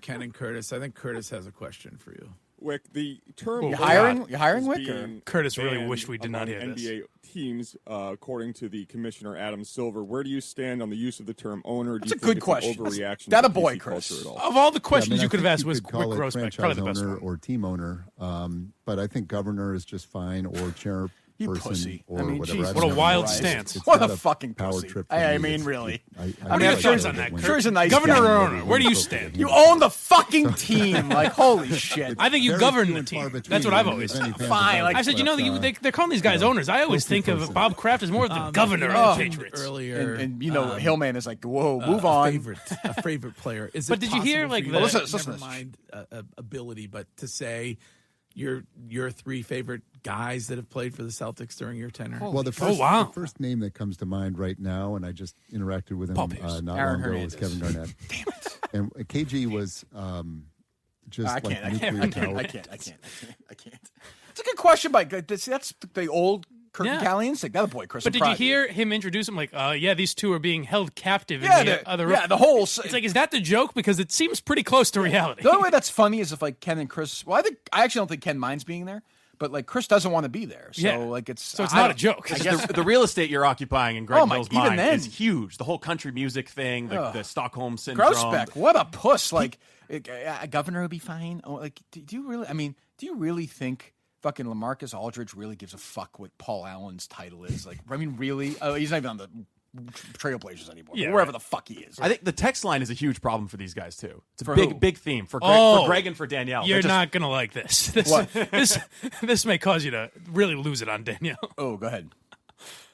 Ken and Curtis. I think Curtis has a question for you. Wick, the term You hiring Wick? being Curtis really banned wished we did not hear among this. NBA teams, according to the commissioner Adam Silver. Where do you stand on the use of the term owner? That's do a you good think question. It's an overreaction That to a boy, PC Chris. culture at all? Of all the questions I you could have think asked, was could call Wick it Grossbeck franchise probably the best owner one. or team owner. But I think governor is just fine, or chairperson, You pussy. or I mean, whatever. Jesus I don't What a know. wild It's- stance. it's What not a fucking power pussy. trip for I me. mean, It's- really. I I mean, like I'm it sure he's on that. when- Sure, he's a nice Governor guy. or owner? Where do you stand? You own the fucking team. Like, holy shit. I think you Very govern few the and far team. between. That's what I've There's always many said. fans Fine, of like- I said, but, they're calling these guys owners. I always think of Bob Kraft as more of the governor of the Patriots. Earlier, And Hillman is like, whoa, move on. A favorite player. Is But it did you hear, possible like, for you the- to- Listen to never this. mind ability, but to say your three favorite guys that have played for the Celtics during your tenure? Well, the first name that comes to mind right now, and I just interacted with him Paul not Pierce. long Aaron ago, Hernandez. was Kevin Garnett. Damn it. And KG was just I like can't. nuclear power. I can't. It's a good question, Mike. That's the old Kirk Yeah. Callie instinct. That a boy, Chris. But I'm did proud you of hear him introduce him like, these two are being held captive in Yeah, the other room? yeah, the whole. It's like, is that the joke? Because it seems pretty close to reality. The only way that's funny is if like Ken and Chris. Well, I actually don't think Ken minds being there, but like Chris doesn't want to be there. So Yeah. like it's So it's I not don't- a joke. I It's guess just the real estate you're occupying in Greg Oh, Mike, Hill's even mind then. is huge. The whole country music thing, the Stockholm syndrome. Grossbeck, what a puss! Like a governor would be fine. Oh, like, do you really? I mean, do you really think fucking LaMarcus Aldridge really gives a fuck what Paul Allen's title is. Like, I mean, really? He's not even on the Trailblazers anymore. Yeah, wherever the fuck he is. I think the text line is a huge problem for these guys too. It's a For big theme for Greg and for Danielle. You're not gonna like this. This may cause you to really lose it on Danielle. Oh, go ahead.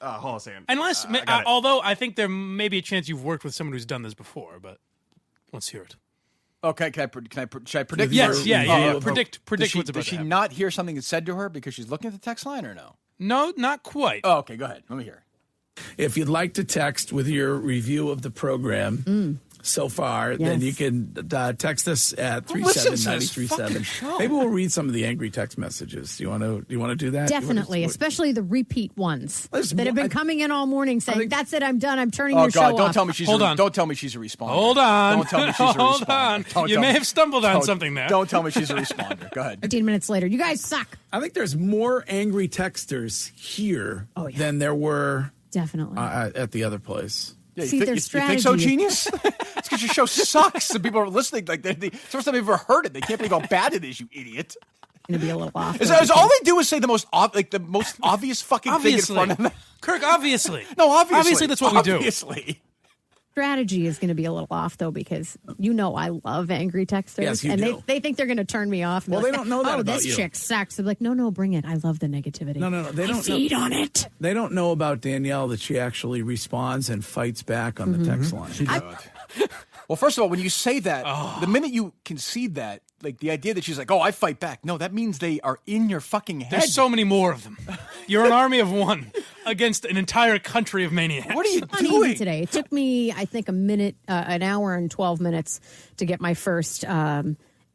Hold on a second. Unless, although I think there may be a chance you've worked with someone who's done this before, but let's hear it. Okay, should I predict? Yes, yeah. Predict what's about Does she to happen. not hear something that's said to her because she's looking at the text line, or no? No, not quite. Oh, okay, go ahead. Let me hear. If you'd like to text with your review of the program so far, then you can text us at 37937. Maybe we'll read some of the angry text messages. Do you want to do that? Definitely, especially the repeat ones that have been coming in all morning saying, "That's it, I'm done. I'm turning your show off." Don't tell me she's Don't tell me she's a responder. Hold on. Don't tell me she's a responder. Hold on. You may have stumbled on something there. Don't tell me she's a responder. Go ahead. 15 minutes later, you guys suck. I think there's more angry texters here than there were definitely at the other place. Yeah, See, their strategy. You think so, genius? It's because your show sucks. And people are listening. Like it's the first time they've ever heard it. They can't believe how bad it is. You idiot. Gonna be a little off. Is all they do is say the most obvious fucking thing in front of them? Kirk, obviously. No, obviously. Obviously, that's what we do. Obviously. Strategy is going to be a little off, though, because I love angry texters. Yes, you and do. they think they're going to turn me off. Well, they don't know that about this you. chick sucks. They're like, no, bring it. I love the negativity. No. They don't feed on it. They don't know about Danielle that she actually responds and fights back on the text line. Well, first of all, when you say that, the minute you concede that, like the idea that she's like, "Oh, I fight back," no, that means they are in your fucking head. There's so many more of them. You're an army of one against an entire country of maniacs. What are you doing? Uneasy today. It took me, I think, an hour and 12 minutes to get my first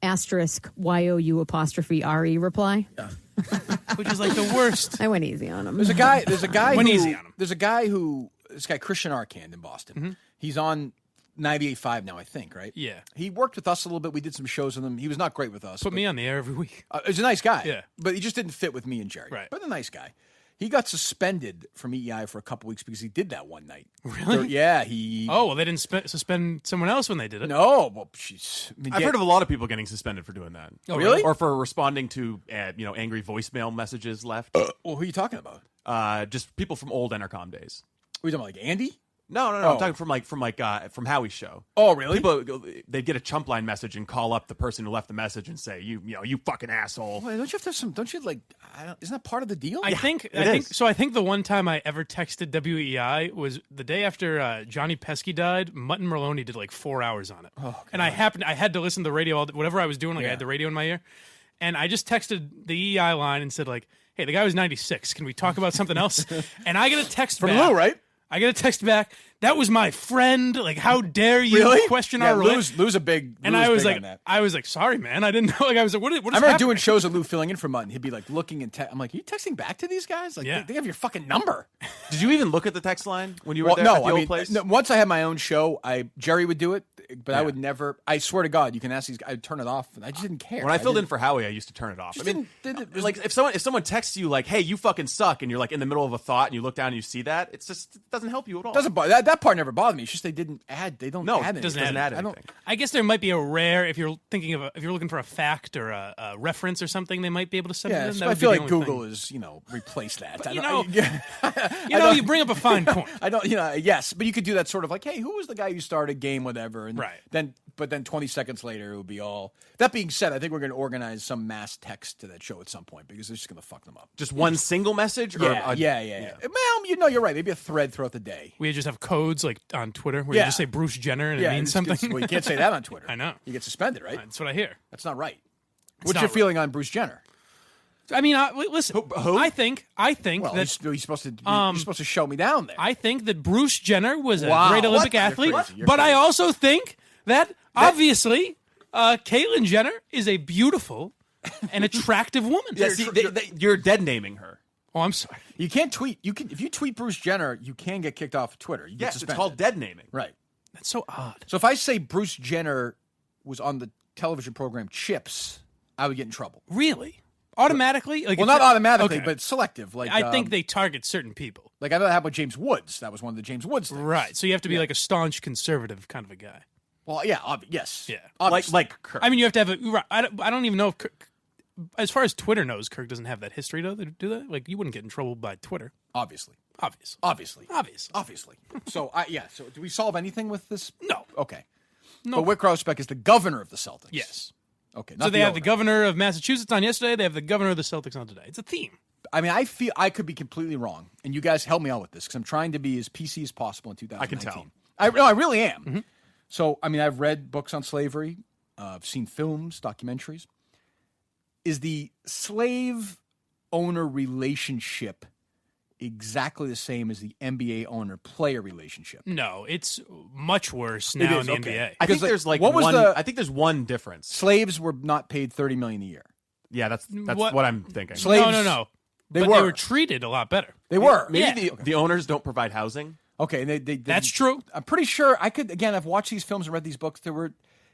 asterisk YOU''RE reply. Yeah. Which is like the worst. I went easy on him. There's a guy who Christian Arcand in Boston. He's on 98.5 now, I think, right? Yeah. He worked with us a little bit. We did some shows with him. He was not great with us. Put me on the air every week. He's a nice guy. Yeah. But he just didn't fit with me and Jerry. Right. But a nice guy. He got suspended from EEI for a couple weeks because he did that one night. Really? Yeah. Oh, well, they didn't suspend someone else when they did it. No. Well, I've heard of a lot of people getting suspended for doing that. Oh, really? Or for responding to angry voicemail messages left. Well, who are you talking about? Just people from old Entercom days. Are you talking about like Andy? No. I'm talking from Howie's show. Oh, really? People, they'd get a chump line message and call up the person who left the message and say, you fucking asshole. Well, don't you have to have some? Don't you like? Isn't that part of the deal? I think the one time I ever texted WEEI was the day after Johnny Pesky died. Mutt and Merlone did like 4 hours on it, and I had to listen to the radio whatever I was doing. I had the radio in my ear, and I just texted the EEI line and said like, "Hey, the guy was 96. Can we talk about something else?" And I get a text from back. Lou, right? I get a text back. That was my friend. Like, how dare you question our relationship? Lou's a big. And I was like, sorry, man. I didn't know. Like, I was like, what is I remember happening? doing shows with Lou filling in for Mutt, and he'd be like looking and I'm like, are you texting back to these guys? Like, they have your fucking number. Did you even look at the text line when you were there at the old place? No, once I had my own show, Jerry would do it, but I would never. I swear to God, you can ask these guys. I'd turn it off. I just didn't care. When I filled in for Howie, I used to turn it off. I mean, like if someone texts you like, "Hey, you fucking suck," and you're like in the middle of a thought, and you look down and you see that, it doesn't help you at all. That part never bothered me. It's just they didn't add. They don't. add it doesn't add anything. I guess there might be a rare if you're looking for a fact or a reference or something, they might be able to send it in. So I feel like Google is replace that. But, you bring up a fine point. Yes, but you could do that sort of like, hey, who was the guy who started game whatever, and right. Then 20 seconds later, it would be all. That being said, I think we're going to organize some mass text to that show at some point because they're just going to fuck them up. Just one single message? Yeah. Well, you're right. Maybe a thread throughout the day. We just have codes like on Twitter where you just say Bruce Jenner and it means something. Well, you can't say that on Twitter. I know. You get suspended, right? That's what I hear. That's not right. What's your feeling on Bruce Jenner? I mean, listen. Who? I think well, that you're supposed to show me down there. I think that Bruce Jenner was a great Olympic athlete, You're but crazy. I also think that obviously Caitlyn Jenner is a beautiful and attractive woman. Yeah, you're dead naming her. Oh, I'm sorry. You can't tweet. If you tweet Bruce Jenner, you can get kicked off of Twitter. You get suspended. It's called dead naming. Right. That's so odd. So if I say Bruce Jenner was on the television program Chips, I would get in trouble. Really? Automatically? Well, not automatically, but selective. Like I think they target certain people. Like I know that happened with James Woods. That was one of the James Woods things. Right. So you have to be like a staunch conservative kind of a guy. Well, yeah, yes. Yeah. Like Kirk. I mean, you have to have I don't even know if Kirk, as far as Twitter knows, Kirk doesn't have that history, do they? Like, you wouldn't get in trouble by Twitter. Obviously. Obviously. So, so do we solve anything with this? No. Okay. No. But Wyc Grousbeck is the governor of the Celtics. Yes. Okay. So they have the governor of Massachusetts on yesterday. They have the governor of the Celtics on today. It's a theme. I mean, I feel I could be completely wrong, and you guys help me out with this because I'm trying to be as PC as possible in 2019. I can tell. I really am. Mm-hmm. So, I mean, I've read books on slavery. I've seen films, documentaries. Is the slave-owner relationship exactly the same as the NBA owner-player relationship? No, it's much worse now in the NBA. I think there's I think there's one difference. Slaves were not paid $30 million a year. Yeah, that's what I'm thinking. Slaves, no. They were treated a lot better. They were. Maybe the owners don't provide housing. Okay, and they that's true. I'm pretty sure I could. Again, I've watched these films and read these books. It was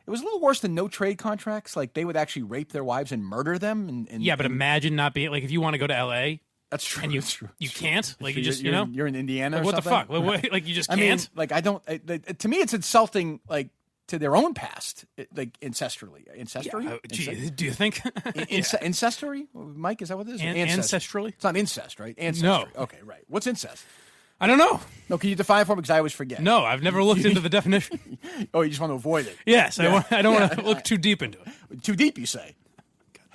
a little worse than no trade contracts. Like they would actually rape their wives and murder them. But imagine not being like if you want to go to LA. That's true. And you can't. Like you just you're in Indiana. Like, or what something? the fuck? Like you just can't. I mean, like I don't. To me, it's insulting. Like. To their own past, like ancestrally. Yeah, do you think? Ancestrally? Mike, is that what it is? Ancestrally? It's not incest, right? Ancestry. No. Okay, right. What's incest? I don't know. No, can you define it for me? Because I always forget. No, I've never looked into the definition. Oh, you just want to avoid it? Yes, yeah. I don't want to look too deep into it. Too deep, you say?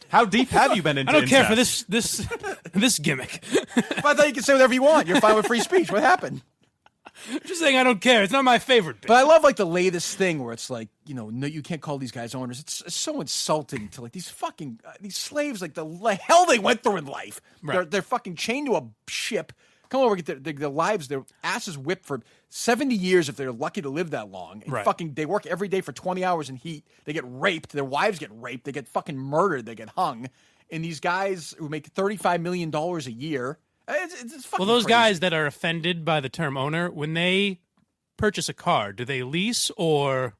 How deep have you been into I don't incest? care for this gimmick. I thought you could say whatever you want. You're fine with free speech. What happened? Just saying I don't care. It's not my favorite bit. But I love like the latest thing where it's like, no, you can't call these guys owners. It's so insulting to like these fucking these slaves, like the hell they went through in life. Right. They're fucking chained to a ship. Come over, get their lives, their asses whipped for 70 years if they're lucky to live that long. And fucking they work every day for 20 hours in heat. They get raped. Their wives get raped. They get fucking murdered. They get hung. And these guys who make $35 million a year. It's fucking those crazy. guys that are offended by the term owner, when they purchase a car, do they lease or,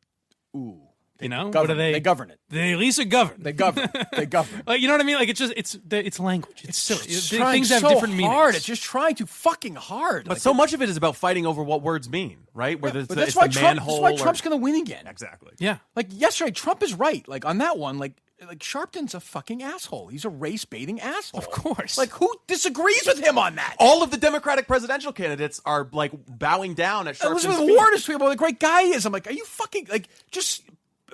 what do they? They govern it. Do they lease or govern? They govern. They govern. Like, you know what I mean? Like it's language. It's silly. Things have so different meanings. Hard. It's just trying too fucking hard. But so much of it is about fighting over what words mean, right? Whether but that's it's the why manhole. That's why Trump's going to win again. Exactly. Yeah. Like yesterday, Trump is right. Like on that one, like Sharpton's a fucking asshole. He's a race-baiting asshole. Of course. Like who disagrees with him on that? All of the Democratic presidential candidates are like bowing down at Sharpton's Elizabeth feet. Warren is tweeting about what a great guy he is. I'm like, are you fucking like just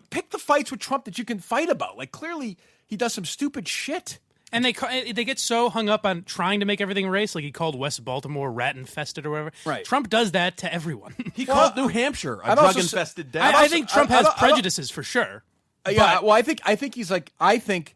pick the fights with Trump that you can fight about? Like clearly he does some stupid shit. And they get so hung up on trying to make everything race, like he called West Baltimore rat-infested or whatever. Right. Trump does that to everyone. He called New Hampshire a drug-infested town. I think Trump has prejudices for sure. Yeah, well, I think he's like, do I think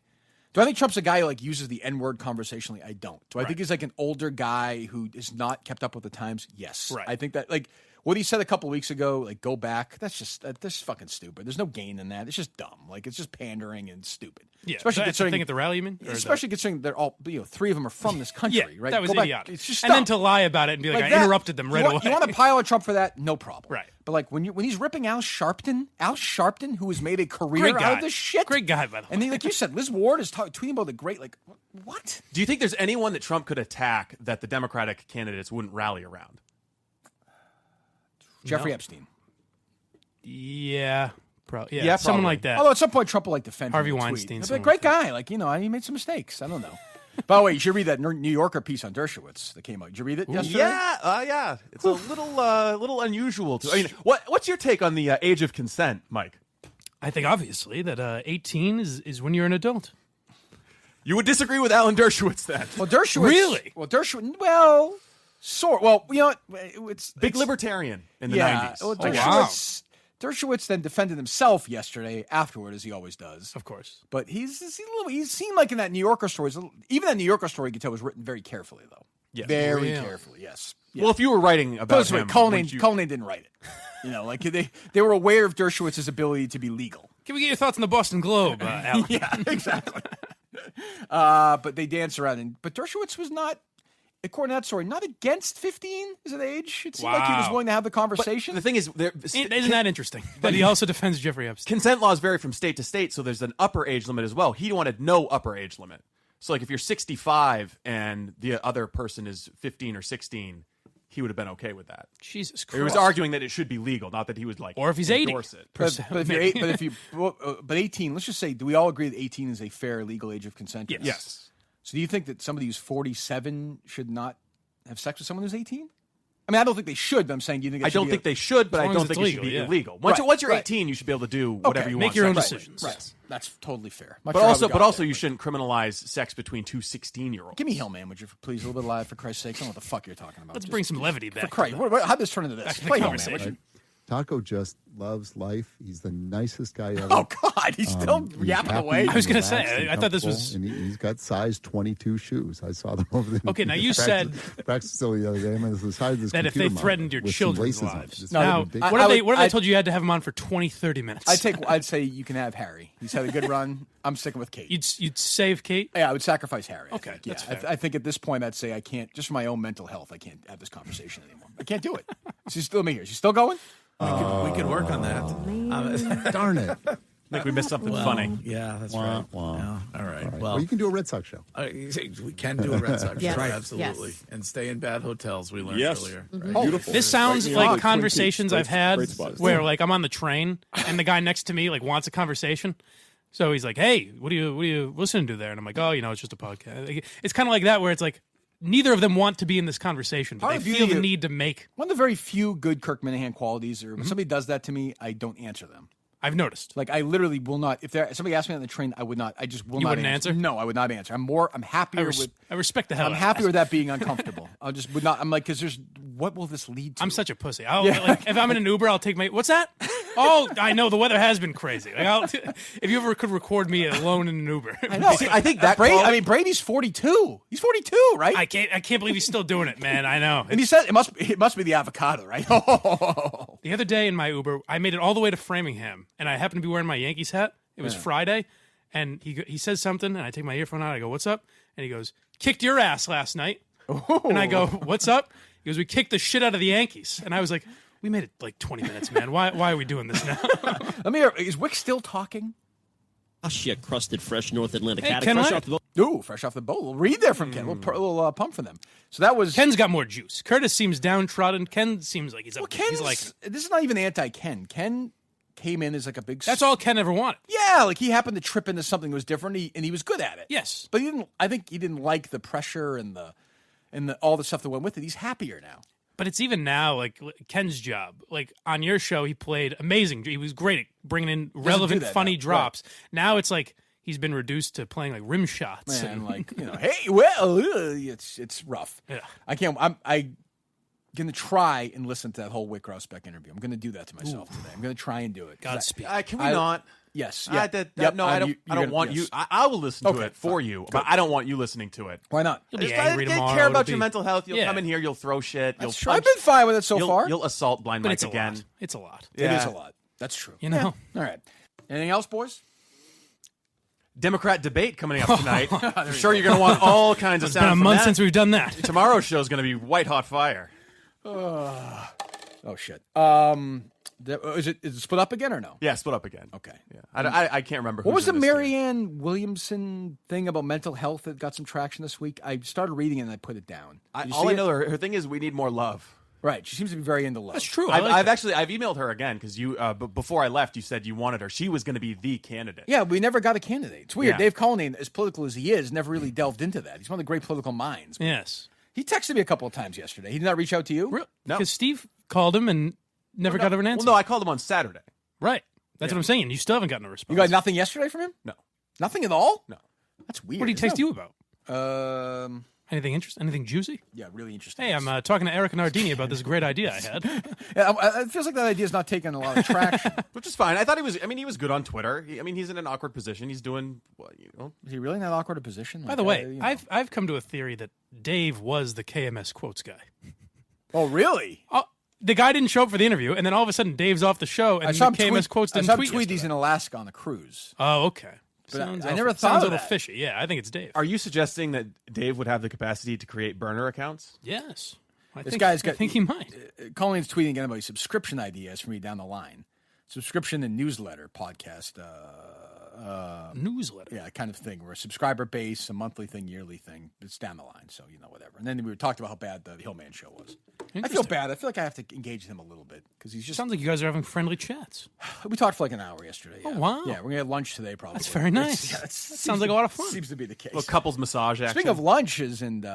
Trump's a guy who like uses the N-word conversationally? I don't. Do I think he's like an older guy who is not kept up with the times? Yes. Right. I think that like what he said a couple weeks ago, like go back. That's fucking stupid. There's no gain in that. It's just dumb. Like it's just pandering and stupid. Yeah. Especially that's the thing at the rally, you mean? Especially considering they're all three of them are from this country, right? That was go back. idiotic. It's just and then to lie about it and be like I interrupted them right away. You want to pile on Trump for that? No problem. Right. But like when he's ripping Al Sharpton, who has made a career out of this shit. Great guy, by the way. And then, like you said, Liz Ward is tweeting about the great, like, what? Do you think there's anyone that Trump could attack that the Democratic candidates wouldn't rally around? Jeffrey Epstein. Yeah. Probably. Yeah, someone like that. Although at some point Trump will like defend Harvey him. Weinstein. He's a great guy. Like, he made some mistakes. I don't know. By the way, you should read that New Yorker piece on Dershowitz that came out. Did you read it yesterday? Yeah. It's a little unusual. What's your take on the age of consent, Mike? I think obviously that 18 is when you're an adult. You would disagree with Alan Dershowitz then? Well, Dershowitz. Really? Well, Dershowitz. Well, sort. Well, you know what? It's big libertarian in the 90s. Well, Dershowitz then defended himself yesterday afterward, as he always does. Of course. But he seemed like in that New Yorker story, even that New Yorker story, you could tell was written very carefully, though. Yes. Very carefully, yes. Well, if you were writing about him... Cullinane didn't write it. Like they were aware of Dershowitz's ability to be legal. Can we get your thoughts on the Boston Globe, Alan? Yeah, exactly. But they dance around. But Dershowitz was not, according to that story, not against 15 as an age. It seemed like he was willing to have the conversation. But the thing is, isn't that interesting? But he also defends Jeffrey Epstein. Consent laws vary from state to state, so there's an upper age limit as well. He wanted no upper age limit. So, like, if you're 65 and the other person is 15 or 16, he would have been okay with that. Jesus Christ. He was arguing that it should be legal, not that he would like. Or if he's 80. It. But 18. Let's just say, do we all agree that 18 is a fair legal age of consent? Yes. So do you think that somebody who's 47 should not have sex with someone who's 18? I mean, I don't think they should, but I'm saying, do you think I don't think they should, but I don't think it should be illegal. Once you're 18, you should be able to do whatever you want. Make your own decisions. Right. That's totally fair. But also, you shouldn't criminalize sex between two 16-year-olds. Give me Hillman, would you please? A little bit live, for Christ's sake. I don't know what the fuck you're talking about. Let's bring some levity back. For Christ, how'd this turn into this? Play Hillman. Taco just loves life. He's the nicest guy ever. Oh, God. He's still yapping away. I was going to say, I thought this was... And he's got size 22 shoes. I saw them over there. Okay, now you said... Practice facility the other day. I mean, the size of this that if they threatened your children's lives. Now, what if they told you had to have him on for 20, 30 minutes? I'd say you can have Harry. He's had a good run. I'm sticking with Kate. You'd save Kate? Yeah, I would sacrifice Harry. Okay, that's fair. I think at this point, I'd say I can't, just for my own mental health, I can't have this conversation anymore. I can't do it. She's still here. She's still going? We could work on that. Darn it. I think we missed something funny. Yeah, that's right. Yeah. All right. Well, you can do a Red Sox show. We can do a Red Sox show, absolutely. Yes. And stay in bad hotels, we learned earlier. Mm-hmm. Right? Beautiful. This sounds like conversations I've had where like I'm on the train and the guy next to me like wants a conversation. So he's like, hey, what are you listening to there? And I'm like, oh, it's just a podcast. It's kind of like that where it's like, neither of them want to be in this conversation, but they feel the need to make... One of the very few good Kirk Minihane qualities, or when somebody does that to me, I don't answer them. I've noticed. Like, I literally will not... If somebody asks me on the train, I would not... I just will not wouldn't answer. No, I would not answer. I'm happier with... I respect the hell I'm happier with that being uncomfortable. I just would not... I'm like, because there's... What will this lead to? I'm such a pussy. Like, if I'm in an Uber, I'll take my... What's that? Oh, I know. The weather has been crazy. Like, if you ever could record me alone in an Uber... I know. See, I think that... Brady's 42. He's 42, right? I can't believe he's still doing it, man. I know. And he said it must be the avocado, right? The other day in my Uber, I made it all the way to Framingham, and I happened to be wearing my Yankees hat. It was Friday, and he says something, and I take my earphone out. I go, "What's up?" And he goes, "Kicked your ass last night." And I go, "What's up?" He goes, "We kicked the shit out of the Yankees." And I was like, "We made it like 20 minutes, man. Why are we doing this now?" Let me hear. Is Wick still talking? Oh, shit, crusted fresh North Atlantic. Hey, Ken, fresh off the boat. Ooh, fresh off the boat. We'll read there from Ken. A little pump for them. So that was... Ken's got more juice. Curtis seems downtrodden. Ken seems like he's up. He's like... This is not even anti-Ken. Ken came in as like a big... That's all Ken ever wanted. Yeah, like he happened to trip into something that was different, and he was good at it. Yes. But I think he didn't like the pressure and all the stuff that went with it. He's happier now. But it's even now, like, Ken's job. Like, on your show, he played amazing. He was great at bringing in relevant, funny drops. Right. Now it's like... He's been reduced to playing like rim shots. Man, like, hey, well, it's rough. Yeah. I'm going to try and listen to that whole Wick Grosbeck interview. I'm going to do that to myself today. I'm going to try and do it. Godspeed. Can we not? Yes. Yeah. No, I don't want you. I will listen to it for you, but I don't want you listening to it. Why not? You'll be angry tomorrow. Care about your mental health. You'll come in here. You'll throw shit. You'll punch. I've been fine with it so far. You'll assault Blind Mike again. It's a lot. Yeah. It is a lot. That's true. You know. All right. Anything else, boys? Democrat debate coming up tonight. I'm sure you're going to want all kinds of sound. It's been a month since we've done that. Tomorrow's show is going to be white hot fire. Oh shit. Is it split up again or no? Yeah, split up again. Okay. Yeah. I can't remember. What was the Marianne Williamson thing about mental health that got some traction this week? I started reading it and I put it down. All I know, her thing is we need more love. Right. She seems to be very into love. That's true. I've emailed her again because before I left, you said you wanted her. She was going to be the candidate. Yeah, we never got a candidate. It's weird. Yeah. Dave Cullinane, as political as he is, never really delved into that. He's one of the great political minds. Yes. He texted me a couple of times yesterday. He did not reach out to you? No. Because Steve called him and never got an answer. Well, no, I called him on Saturday. Right. That's what I'm saying. You still haven't gotten a response. You got nothing yesterday from him? No. Nothing at all? No. That's weird. What did he text you about? Anything interesting? Anything juicy? Yeah, really interesting. Hey, I'm talking to Eric Nardini about this great idea I had. It feels like that idea is not taking a lot of traction. Which is fine. I thought he was good on Twitter. He's in an awkward position. He's doing, Is he really in that awkward a position? By the way, I've come to a theory that Dave was the KMS quotes guy. Oh, really? The guy didn't show up for the interview, and then all of a sudden Dave's off the show, and the KMS quotes didn't tweet. I saw him tweet he's in Alaska on a cruise. Oh, okay. But I never thought sounds of a little that. fishy. Yeah, I think it's Dave. Are you suggesting that Dave would have the capacity to create burner accounts? Yes. I think he might. Colleen's tweeting again about subscription ideas for me down the line. Subscription and newsletter podcast. Newsletter? Yeah, kind of thing. We're a subscriber base, a monthly thing, yearly thing. It's down the line, so whatever. And then we talked about how bad the Hillman show was. I feel bad. I feel like I have to engage him a little bit because he's just. Sounds like you guys are having friendly chats. We talked for like an hour yesterday. Yeah. Oh, wow. Yeah, we're going to have lunch today probably. That's very nice. That sounds like a lot of fun. Seems to be the case. A couples massage action. Speaking of lunches and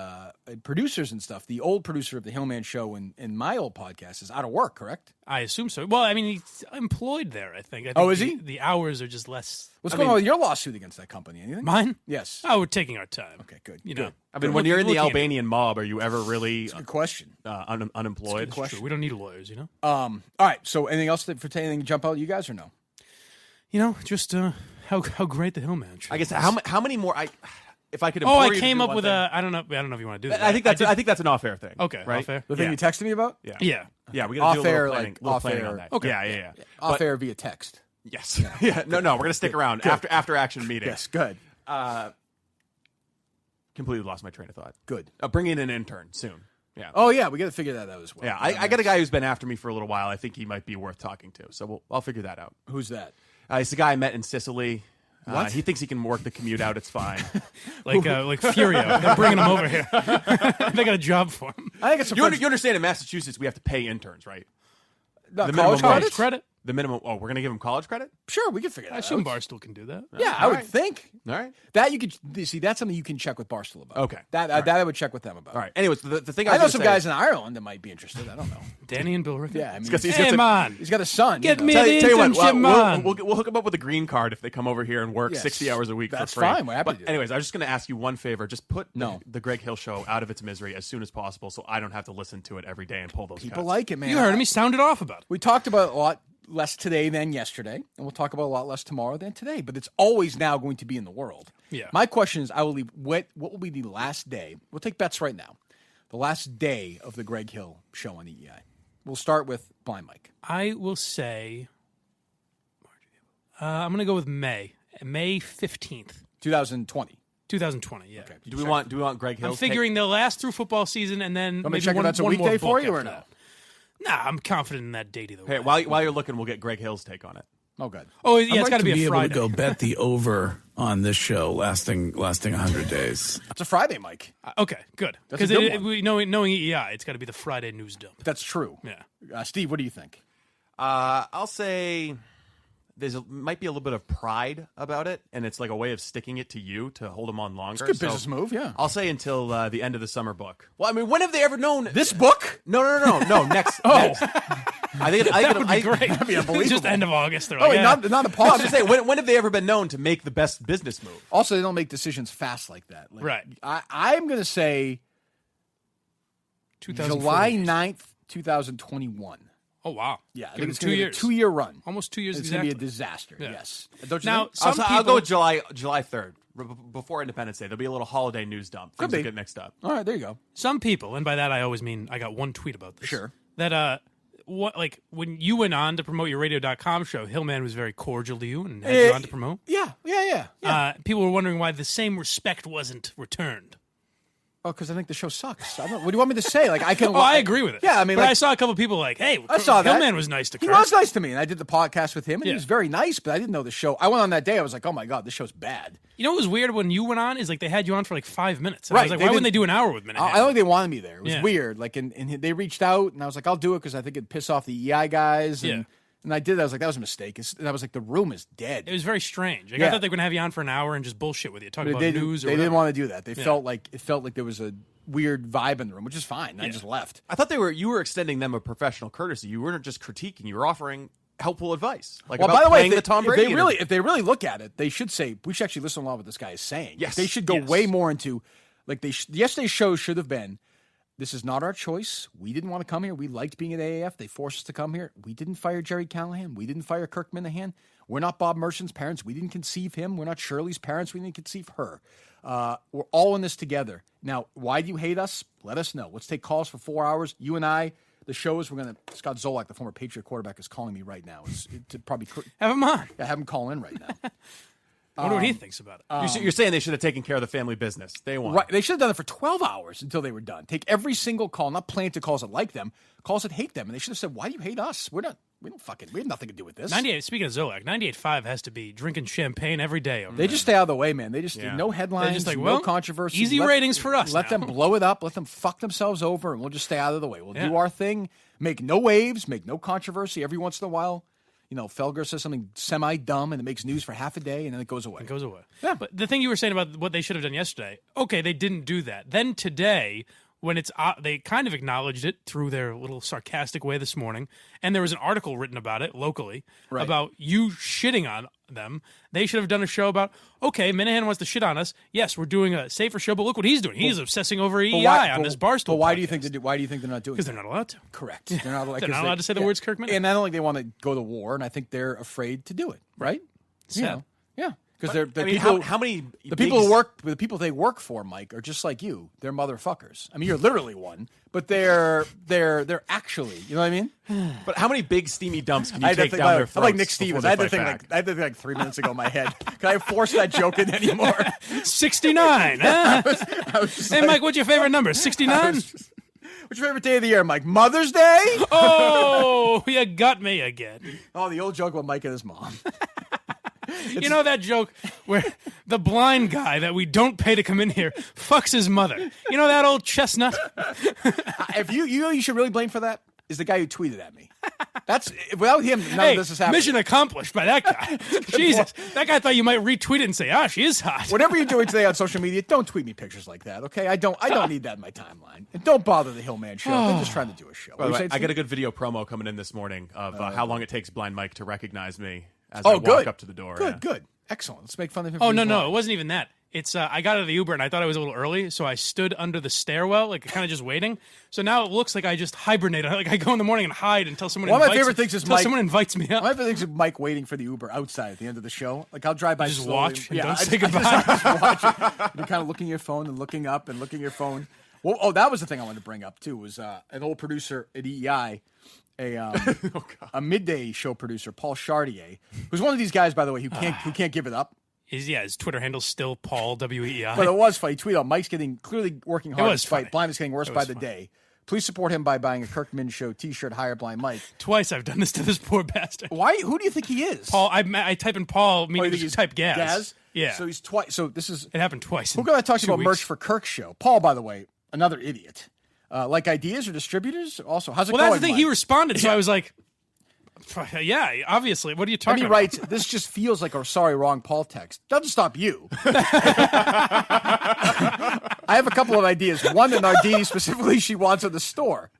producers and stuff, the old producer of the Hillman Show and my old podcast is out of work, correct? I assume so. Well, I mean, he's employed there, I think. Is he? The hours are just less. What's going on with your lawsuit against that company? Anything? Mine? Yes. Oh, we're taking our time. Okay, good. You know, I mean, when you're in the Albanian mob, are you ever really good question. Unemployed? Good question. We don't need lawyers, you know? All right, so anything else for anything to jump out, you guys, or no? You know, just how great the Hillman Show I guess was. how many more if I could I implore you came to do up with one I don't know if you want to do that. I think that's an off-air thing. Okay, right? off-air. The thing you texted me about? Yeah. We got to do a little planning, off-air on that. Okay. Yeah. Off-air via text. Yes. Yeah. No, we're going to stick around after action meeting. Yes, good. Completely lost my train of thought. Good. Bring in an intern soon. Yeah. Oh, yeah, we got to figure that out as well. Yeah, I got a guy who's been after me for a little while. I think he might be worth talking to. So I'll figure that out. Who's that? He's the guy I met in Sicily. What? He thinks he can work the commute out. It's fine. like Furio. They're bringing him over here. They got a job for him. I think it's you understand in Massachusetts we have to pay interns, right? The college credit? The minimum. Oh, we're going to give him college credit? Sure, we can figure that out. I assume Barstool can do that. Yeah, I would think. All right. That you could see. That's something you can check with Barstool about. Okay. That I would check with them about. All right. Anyways, the thing I know some guys in Ireland that might be interested. I don't know. Danny and Bill Rickard. Yeah, I mean, he's got a son. Get me tell you what, man. we'll hook him up with a green card if they come over here and work 60 hours a week That's for free. fine. We're happy to do that. Anyways, I was just going to ask you one favor. Just put the Greg Hill Show out of its misery as soon as possible so I don't have to listen to it every day and pull those People cuts. like it, man. You heard him. He sounded off about it. We talked about a lot less today than yesterday, and we'll talk about a lot less tomorrow than today, but it's always now going to be in the world. Yeah. My question is, I will leave what will be the last day? We'll take bets right now. The last day of the Greg Hill Show on EEI. We'll start with Blind Mike. I will say I'm going to go with May 15th. 2020. 2020, yeah. Okay. Do we want Greg Hill? I'm figuring they'll last through football season and then maybe check if that's a one weekday more for you book or after no? that. Nah, I'm confident in that date either way. Hey, while you're looking, we'll get Greg Hill's take on it. Oh, good. Oh, yeah, it's got to be a Friday. Friday. Able to go bet the over on this show lasting 100 days. It's a Friday, Mike. Okay, good. That's a Because good one. knowing EEI, it's got to be the Friday news dump. That's true. Yeah. Steve, what do you think? I'll say might be a little bit of pride about it, and it's like a way of sticking it to you to hold them on longer. It's a good business move, yeah. I'll say until the end of the summer book. Well, I mean, when have they ever known this book? No. Next. Next. I think that would be great. That'd be unbelievable. Just end of August. They're Oh, like, wait, not a pause. I'm just saying, when have they ever been known to make the best business move? Also, they don't make decisions fast like that. Right. I'm going to say July 9th, 2021. Oh, wow. Yeah, I Give think it's them 2 going to be a years. 2-year run. Almost 2 years It's exactly. going to be a disaster, Yeah. yes. Don't you Now, think? I'll go with July 3rd, before Independence Day. There'll be a little holiday news dump. Could Things will be. get mixed up. All right, there you go. Some people, and by that I always mean I got one tweet about this. Sure. That when you went on to promote your radio.com show, Hillman was very cordial to you and had you on to promote. Yeah. People were wondering why the same respect wasn't returned. Oh, because I think the show sucks. What do you want me to say? Like I can. I agree with it. Yeah, I mean, but I saw a couple people like, "Hey, I saw that. Hillman was nice to Kirk." He was nice to me, and I did the podcast with him, and he was very nice. But I didn't know the show. I went on that day. I was like, "Oh my god, this show's bad." You know what was weird when you went on is like they had you on for like 5 minutes. And Right. I was like, why wouldn't they do an hour with Minihane? I don't think they wanted me there. It was Yeah. weird. Like, and they reached out, and I was like, "I'll do it" because I think it'd piss off the EI guys. And I did. I was like, that was a mistake. And I was like, the room is dead. It was very strange. Like, I thought they were going to have you on for an hour and just bullshit with you, talk about news or They whatever. didn't want to do that. They felt like there was a weird vibe in the room, which is fine. I just left. I thought you were extending them a professional courtesy. You weren't just critiquing. You were offering helpful advice. Like Well, about by the way, playing the Tom Brady. if they really look at it, they should say we should actually listen to a lot of what this guy is saying. Yes. They should go way more into like yesterday's show should have been. This is not our choice. We didn't want to come here. We liked being at AAF. They forced us to come here. We didn't fire Jerry Callahan. We didn't fire Kirk Minihane. We're not Bob Merchant's parents. We didn't conceive him. We're not Shirley's parents. We didn't conceive her. We're all in this together. Now, why do you hate us? Let us know. Let's take calls for 4 hours. You and I, the shows, Scott Zolak, the former Patriot quarterback, is calling me right now. To probably have him on. Yeah, have him call in right now. I wonder what he thinks about it. You're saying they should have taken care of the family business. They won. Right. They should have done it for 12 hours until they were done. Take every single call, not plan to calls that like them, calls that hate them. And they should have said, why do you hate us? We're not We have nothing to do with this. 98. Speaking of Zolak, 98.5 has to be drinking champagne every day. They just stay out of the way, man. They just no headlines, just like, no controversy. Easy ratings for us. Let them blow it up. Let them fuck themselves over, and we'll just stay out of the way. We'll do our thing. Make no waves. Make no controversy. Every once in a while, Felger says something semi-dumb, and it makes news for half a day, and then it goes away. Yeah. But the thing you were saying about what they should have done yesterday, okay, they didn't do that. Then today, when they kind of acknowledged it through their little sarcastic way this morning, and there was an article written about it locally about you shitting on them. They should have done a show about, okay, Minihane wants to shit on us. Yes, we're doing a safer show, but look what he's doing. He's obsessing over EEI on this Barstool. But why do you think they're not doing it? Because they're not allowed to. Correct. They're not allowed to say the words Kirk Minihane. And I don't think they want to go to war, and I think they're afraid to do it. Right? Yeah. Because the people they work for, Mike, are just like you. They're motherfuckers. I mean, you're literally one, but they're actually, you know what I mean? But how many big steamy dumps can you take down their throats? I'm like Nick Stevens. I had to think like 3 minutes ago in my head. Can I force that joke in anymore? 69. Huh? Hey, Mike, what's your favorite number? 69. What's your favorite day of the year, Mike? Mother's Day? Oh, you got me again. Oh, the old joke about Mike and his mom. You know that joke where the blind guy that we don't pay to come in here fucks his mother? You know that old chestnut? If you should really blame for that is the guy who tweeted at me. That's without him, none of this is happening. Mission accomplished by that guy. Jesus, that guy thought you might retweet it and say, she is hot. Whatever you're doing today on social media, don't tweet me pictures like that, okay? I don't need that in my timeline. And don't bother the Hillman Show. They're just trying to do a show. I got a good video promo coming in this morning of how long it takes Blind Mike to recognize me as I walk up to the door. Good. Excellent. Let's make fun of him. Oh, no. It wasn't even that. It's I got out of the Uber and I thought I was a little early, so I stood under the stairwell, like kind of just waiting. So now it looks like I just hibernated. Like I go in the morning and hide until someone One of my favorite things is someone invites me up. One of my favorite things is Mike waiting for the Uber outside at the end of the show. Like I'll drive by, just slowly. Watch. And don't say goodbye. Just watch it. You're kind of looking at your phone and looking up and looking at your phone. Well, that was the thing I wanted to bring up too. Was an old producer at EEI. A midday show producer, Paul Chartier, who's one of these guys, by the way, who can't give it up. His Twitter handle's still Paul WEEI. But it was funny. He tweeted out, Mike's clearly working hard to fight. Blind is getting worse by the day. Please support him by buying a Kirk Min Show T-shirt. Hire Blind Mike. Twice I've done this to this poor bastard. Why? Who do you think he is? Paul. I type in Paul, meaning you type Gaz. Gaz? Yeah. So he's twice. So this is. It happened twice. We're going to talk about merch for Kirk's show. Paul, by the way, another idiot. Like ideas or distributors? Also, how's it going? Well, that's the thing. Mike? He responded, so I was like, yeah, obviously. What are you talking about? And he writes, this just feels like a wrong Paul text. Doesn't stop you. I have a couple of ideas. One that Nardini specifically she wants in the store.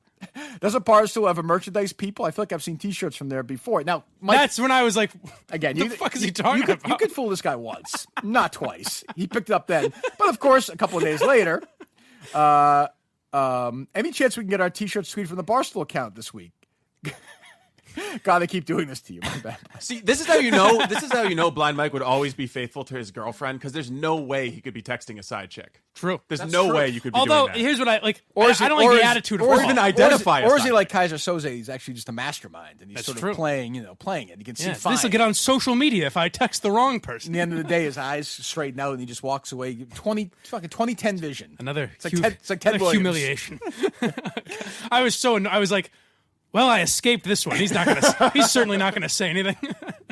Doesn't Barstool have a merchandise people? I feel like I've seen T-shirts from there before. Now, Mike, that's when I was like, again, what the fuck is he talking about? You could fool this guy once, not twice. He picked it up then. But of course, a couple of days later, any chance we can get our T-shirts tweeted from the Barstool account this week? God, they keep doing this to you. My bad. See, this is how you know. This is how you know Blind Mike would always be faithful to his girlfriend because there's no way he could be texting a side chick. True. There's no way you could be doing that. Although, here's what I like. I don't like the attitude of or even identify. Or is he like Kaiser Soze? He's actually just a mastermind, and he's That's sort true. of playing it. You can see fine. This will get on social media if I text the wrong person. At the end of the day, his eyes straighten out, and he just walks away. 2010 vision. Another. It's like Ted Williams. Humiliation. I was like. Well, I escaped this one. He's certainly not gonna say anything.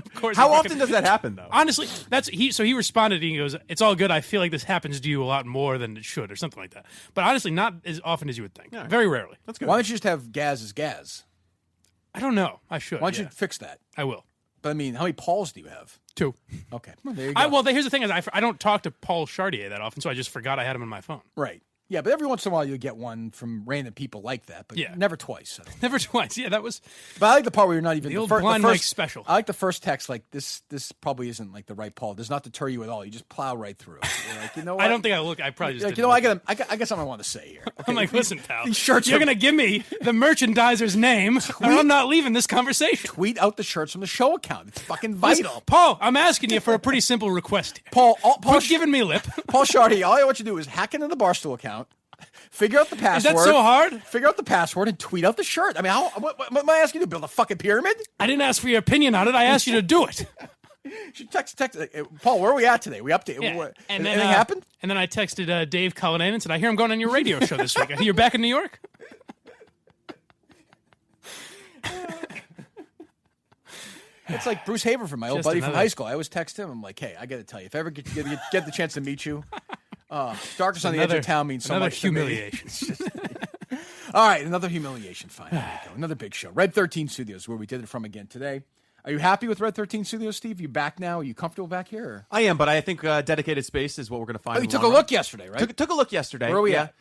Of course. How often does that happen, though? Honestly, So he responded. And he goes, "It's all good. I feel like this happens to you a lot more than it should, or something like that." But honestly, not as often as you would think. Yeah. Very rarely. That's good. Why don't you just have Gaz as Gaz? I don't know. I should. Why don't you fix that? I will. But I mean, how many Pauls do you have? 2. Okay. Well, there you go. Here's the thing: is I don't talk to Paul Chartier that often, so I just forgot I had him on my phone. Right. Yeah, but every once in a while you get one from random people like that, but never twice. Never twice. Yeah, that was. But I like the part where you're not even the old Blind Mike special. I like the first text. Like this probably isn't like the right Paul. Does not deter you at all. You just plow right through. You're like, you know what? I don't think I look. I probably just. Like, you know, I got something I want to say here. Okay, I'm like, listen, pal. These shirts you're gonna give me the merchandiser's name, or I'm not leaving this conversation. Tweet out the shirts from the show account. It's fucking vital. Listen, Paul, I'm asking you for a pretty simple request. Paul, quit giving me lip. Paul Chartier, all I want you to do is hack into the Barstool account. Figure out the password. Is that so hard? Figure out the password and tweet out the shirt. I mean, what am I asking you to build a fucking pyramid? I didn't ask for your opinion on it. I asked you to do it. You text. Paul, where are we at today? We updated. Yeah. And anything happened? And then I texted Dave Cullinane and said, I hear him going on your radio show this week. You're back in New York? It's like Bruce Haverford, my old buddy from high school. I always text him. I'm like, hey, I got to tell you, if I ever get the chance to meet you, darkness on the edge of town means so much humiliation. All right, another humiliation. Fine, there you go. Another big show. Red 13 Studios, where we did it from again today. Are you happy with Red 13 Studios, Steve? You back now? Are you comfortable back here? Or? I am, but I think dedicated space is what we're going to find. Oh, you took a look yesterday, right? Took a look yesterday. Where are we at?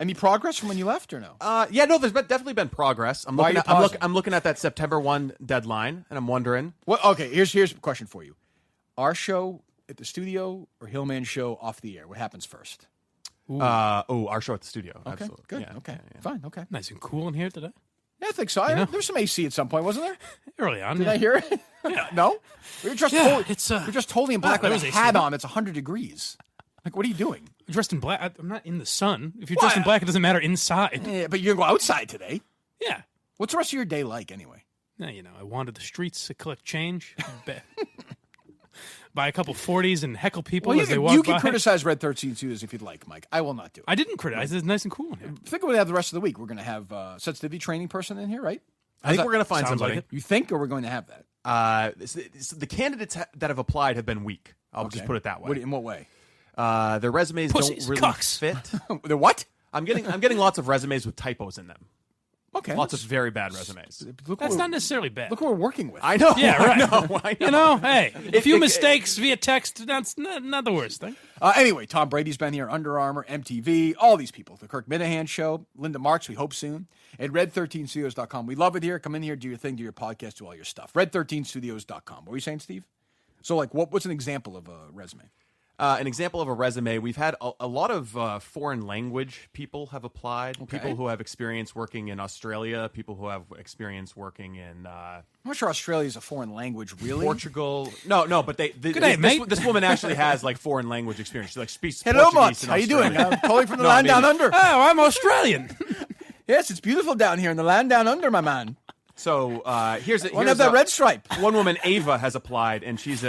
Any progress from when you left or no? No, there's definitely been progress. I'm looking at that September 1 deadline, and I'm wondering. Well, okay, here's a question for you. Our show at the studio or Hillman show off the air? What happens first? Our show at the studio. Okay, absolutely. good. Yeah, okay, fine. Okay. Nice and cool in here today. Yeah, I think so. There was some AC at some point, wasn't there? Early on. Did I hear it? Yeah. No? You're just totally in black with a hat on. It's 100 degrees. Like, what are you doing? I'm dressed in black. I'm not in the sun. If you're dressed in black, it doesn't matter inside. Yeah, but you're going to go outside today. Yeah. What's the rest of your day like, anyway? Yeah, I wandered the streets to collect change. Buy a couple 40s and heckle people as they walk by. You can criticize Red 13 Studios if you'd like, Mike. I will not do it. I didn't criticize. It's nice and cool in here. Think of what we have the rest of the week. We're going to have sensitivity training person in here, right? I think we're going to find somebody. You think, or we're going to have that? The candidates that have applied have been weak. I'll just put it that way. In what way? Their resumes Pussies, don't really cucks. fit. The what? I'm getting lots of resumes with typos in them. Okay. Lots of very bad resumes. That's not necessarily bad. Look what we're working with. I know. Yeah, right. I know. Hey, a few mistakes via text, that's not the worst thing. Anyway, Tom Brady's been here, Under Armour, MTV, all these people. The Kirk Minihane Show, Linda Marks, we hope soon, at red13studios.com. We love it here. Come in here, do your thing, do your podcast, do all your stuff. red13studios.com. What were you saying, Steve? So, like, what's an example of a resume? An example of a resume, we've had a lot of foreign language people have applied. Okay. People who have experience working in Australia, people who have experience working in... I'm not sure Australia is a foreign language, really. Portugal. No, but this woman actually has like foreign language experience. She speaks Hello, Portuguese in How you doing? Australia. I'm calling from the land down under. Oh, I'm Australian. Yes, it's beautiful down here in the land down under, my man. So here's that red stripe. One woman, Ava, has applied, and she's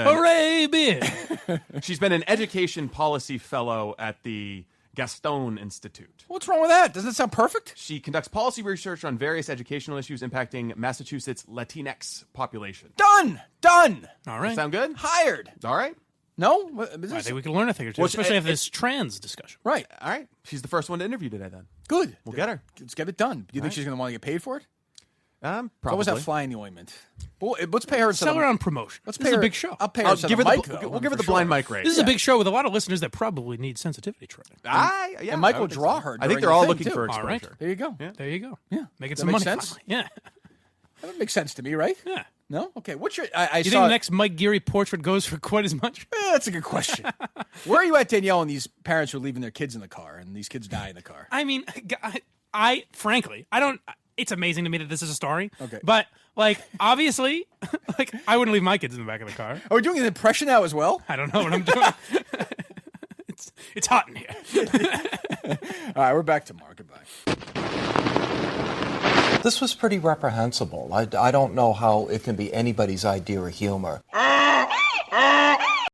she's been an education policy fellow at the Gaston Institute. What's wrong with that? Doesn't it sound perfect? She conducts policy research on various educational issues impacting Massachusetts' Latinx population. Done. All right. Sound good? Hired. All right. No? I think we can learn a thing or two, especially after this trans discussion. Right. All right. She's the first one to interview today, then. Good. We'll get her. Let's get it done. Do you think she's going to want to get paid for it? Probably. What was that fly in the ointment? Well, let's pay her. Sell her on promotion. Let's pay her a big show. I'll pay her. We'll give her the blind mic rate. This is a big show with a lot of listeners that probably need sensitivity training. And Mike will draw her. I think they're all looking for exposure. All right. There you go. Yeah. There you go. Yeah. Making some money. Sense? Yeah. That would make sense to me, right? Yeah. No? Okay. What's your... You think the next Mike Geary portrait goes for quite as much? That's a good question. Where are you at, Danielle, and these parents who are leaving their kids in the car, and these kids die in the car? I mean, frankly, I don't... It's amazing to me that this is a story. Okay. But, obviously, I wouldn't leave my kids in the back of the car. Are we doing an impression now as well? I don't know what I'm doing. It's hot in here. All right, we're back tomorrow. Goodbye. This was pretty reprehensible. I don't know how it can be anybody's idea of humor.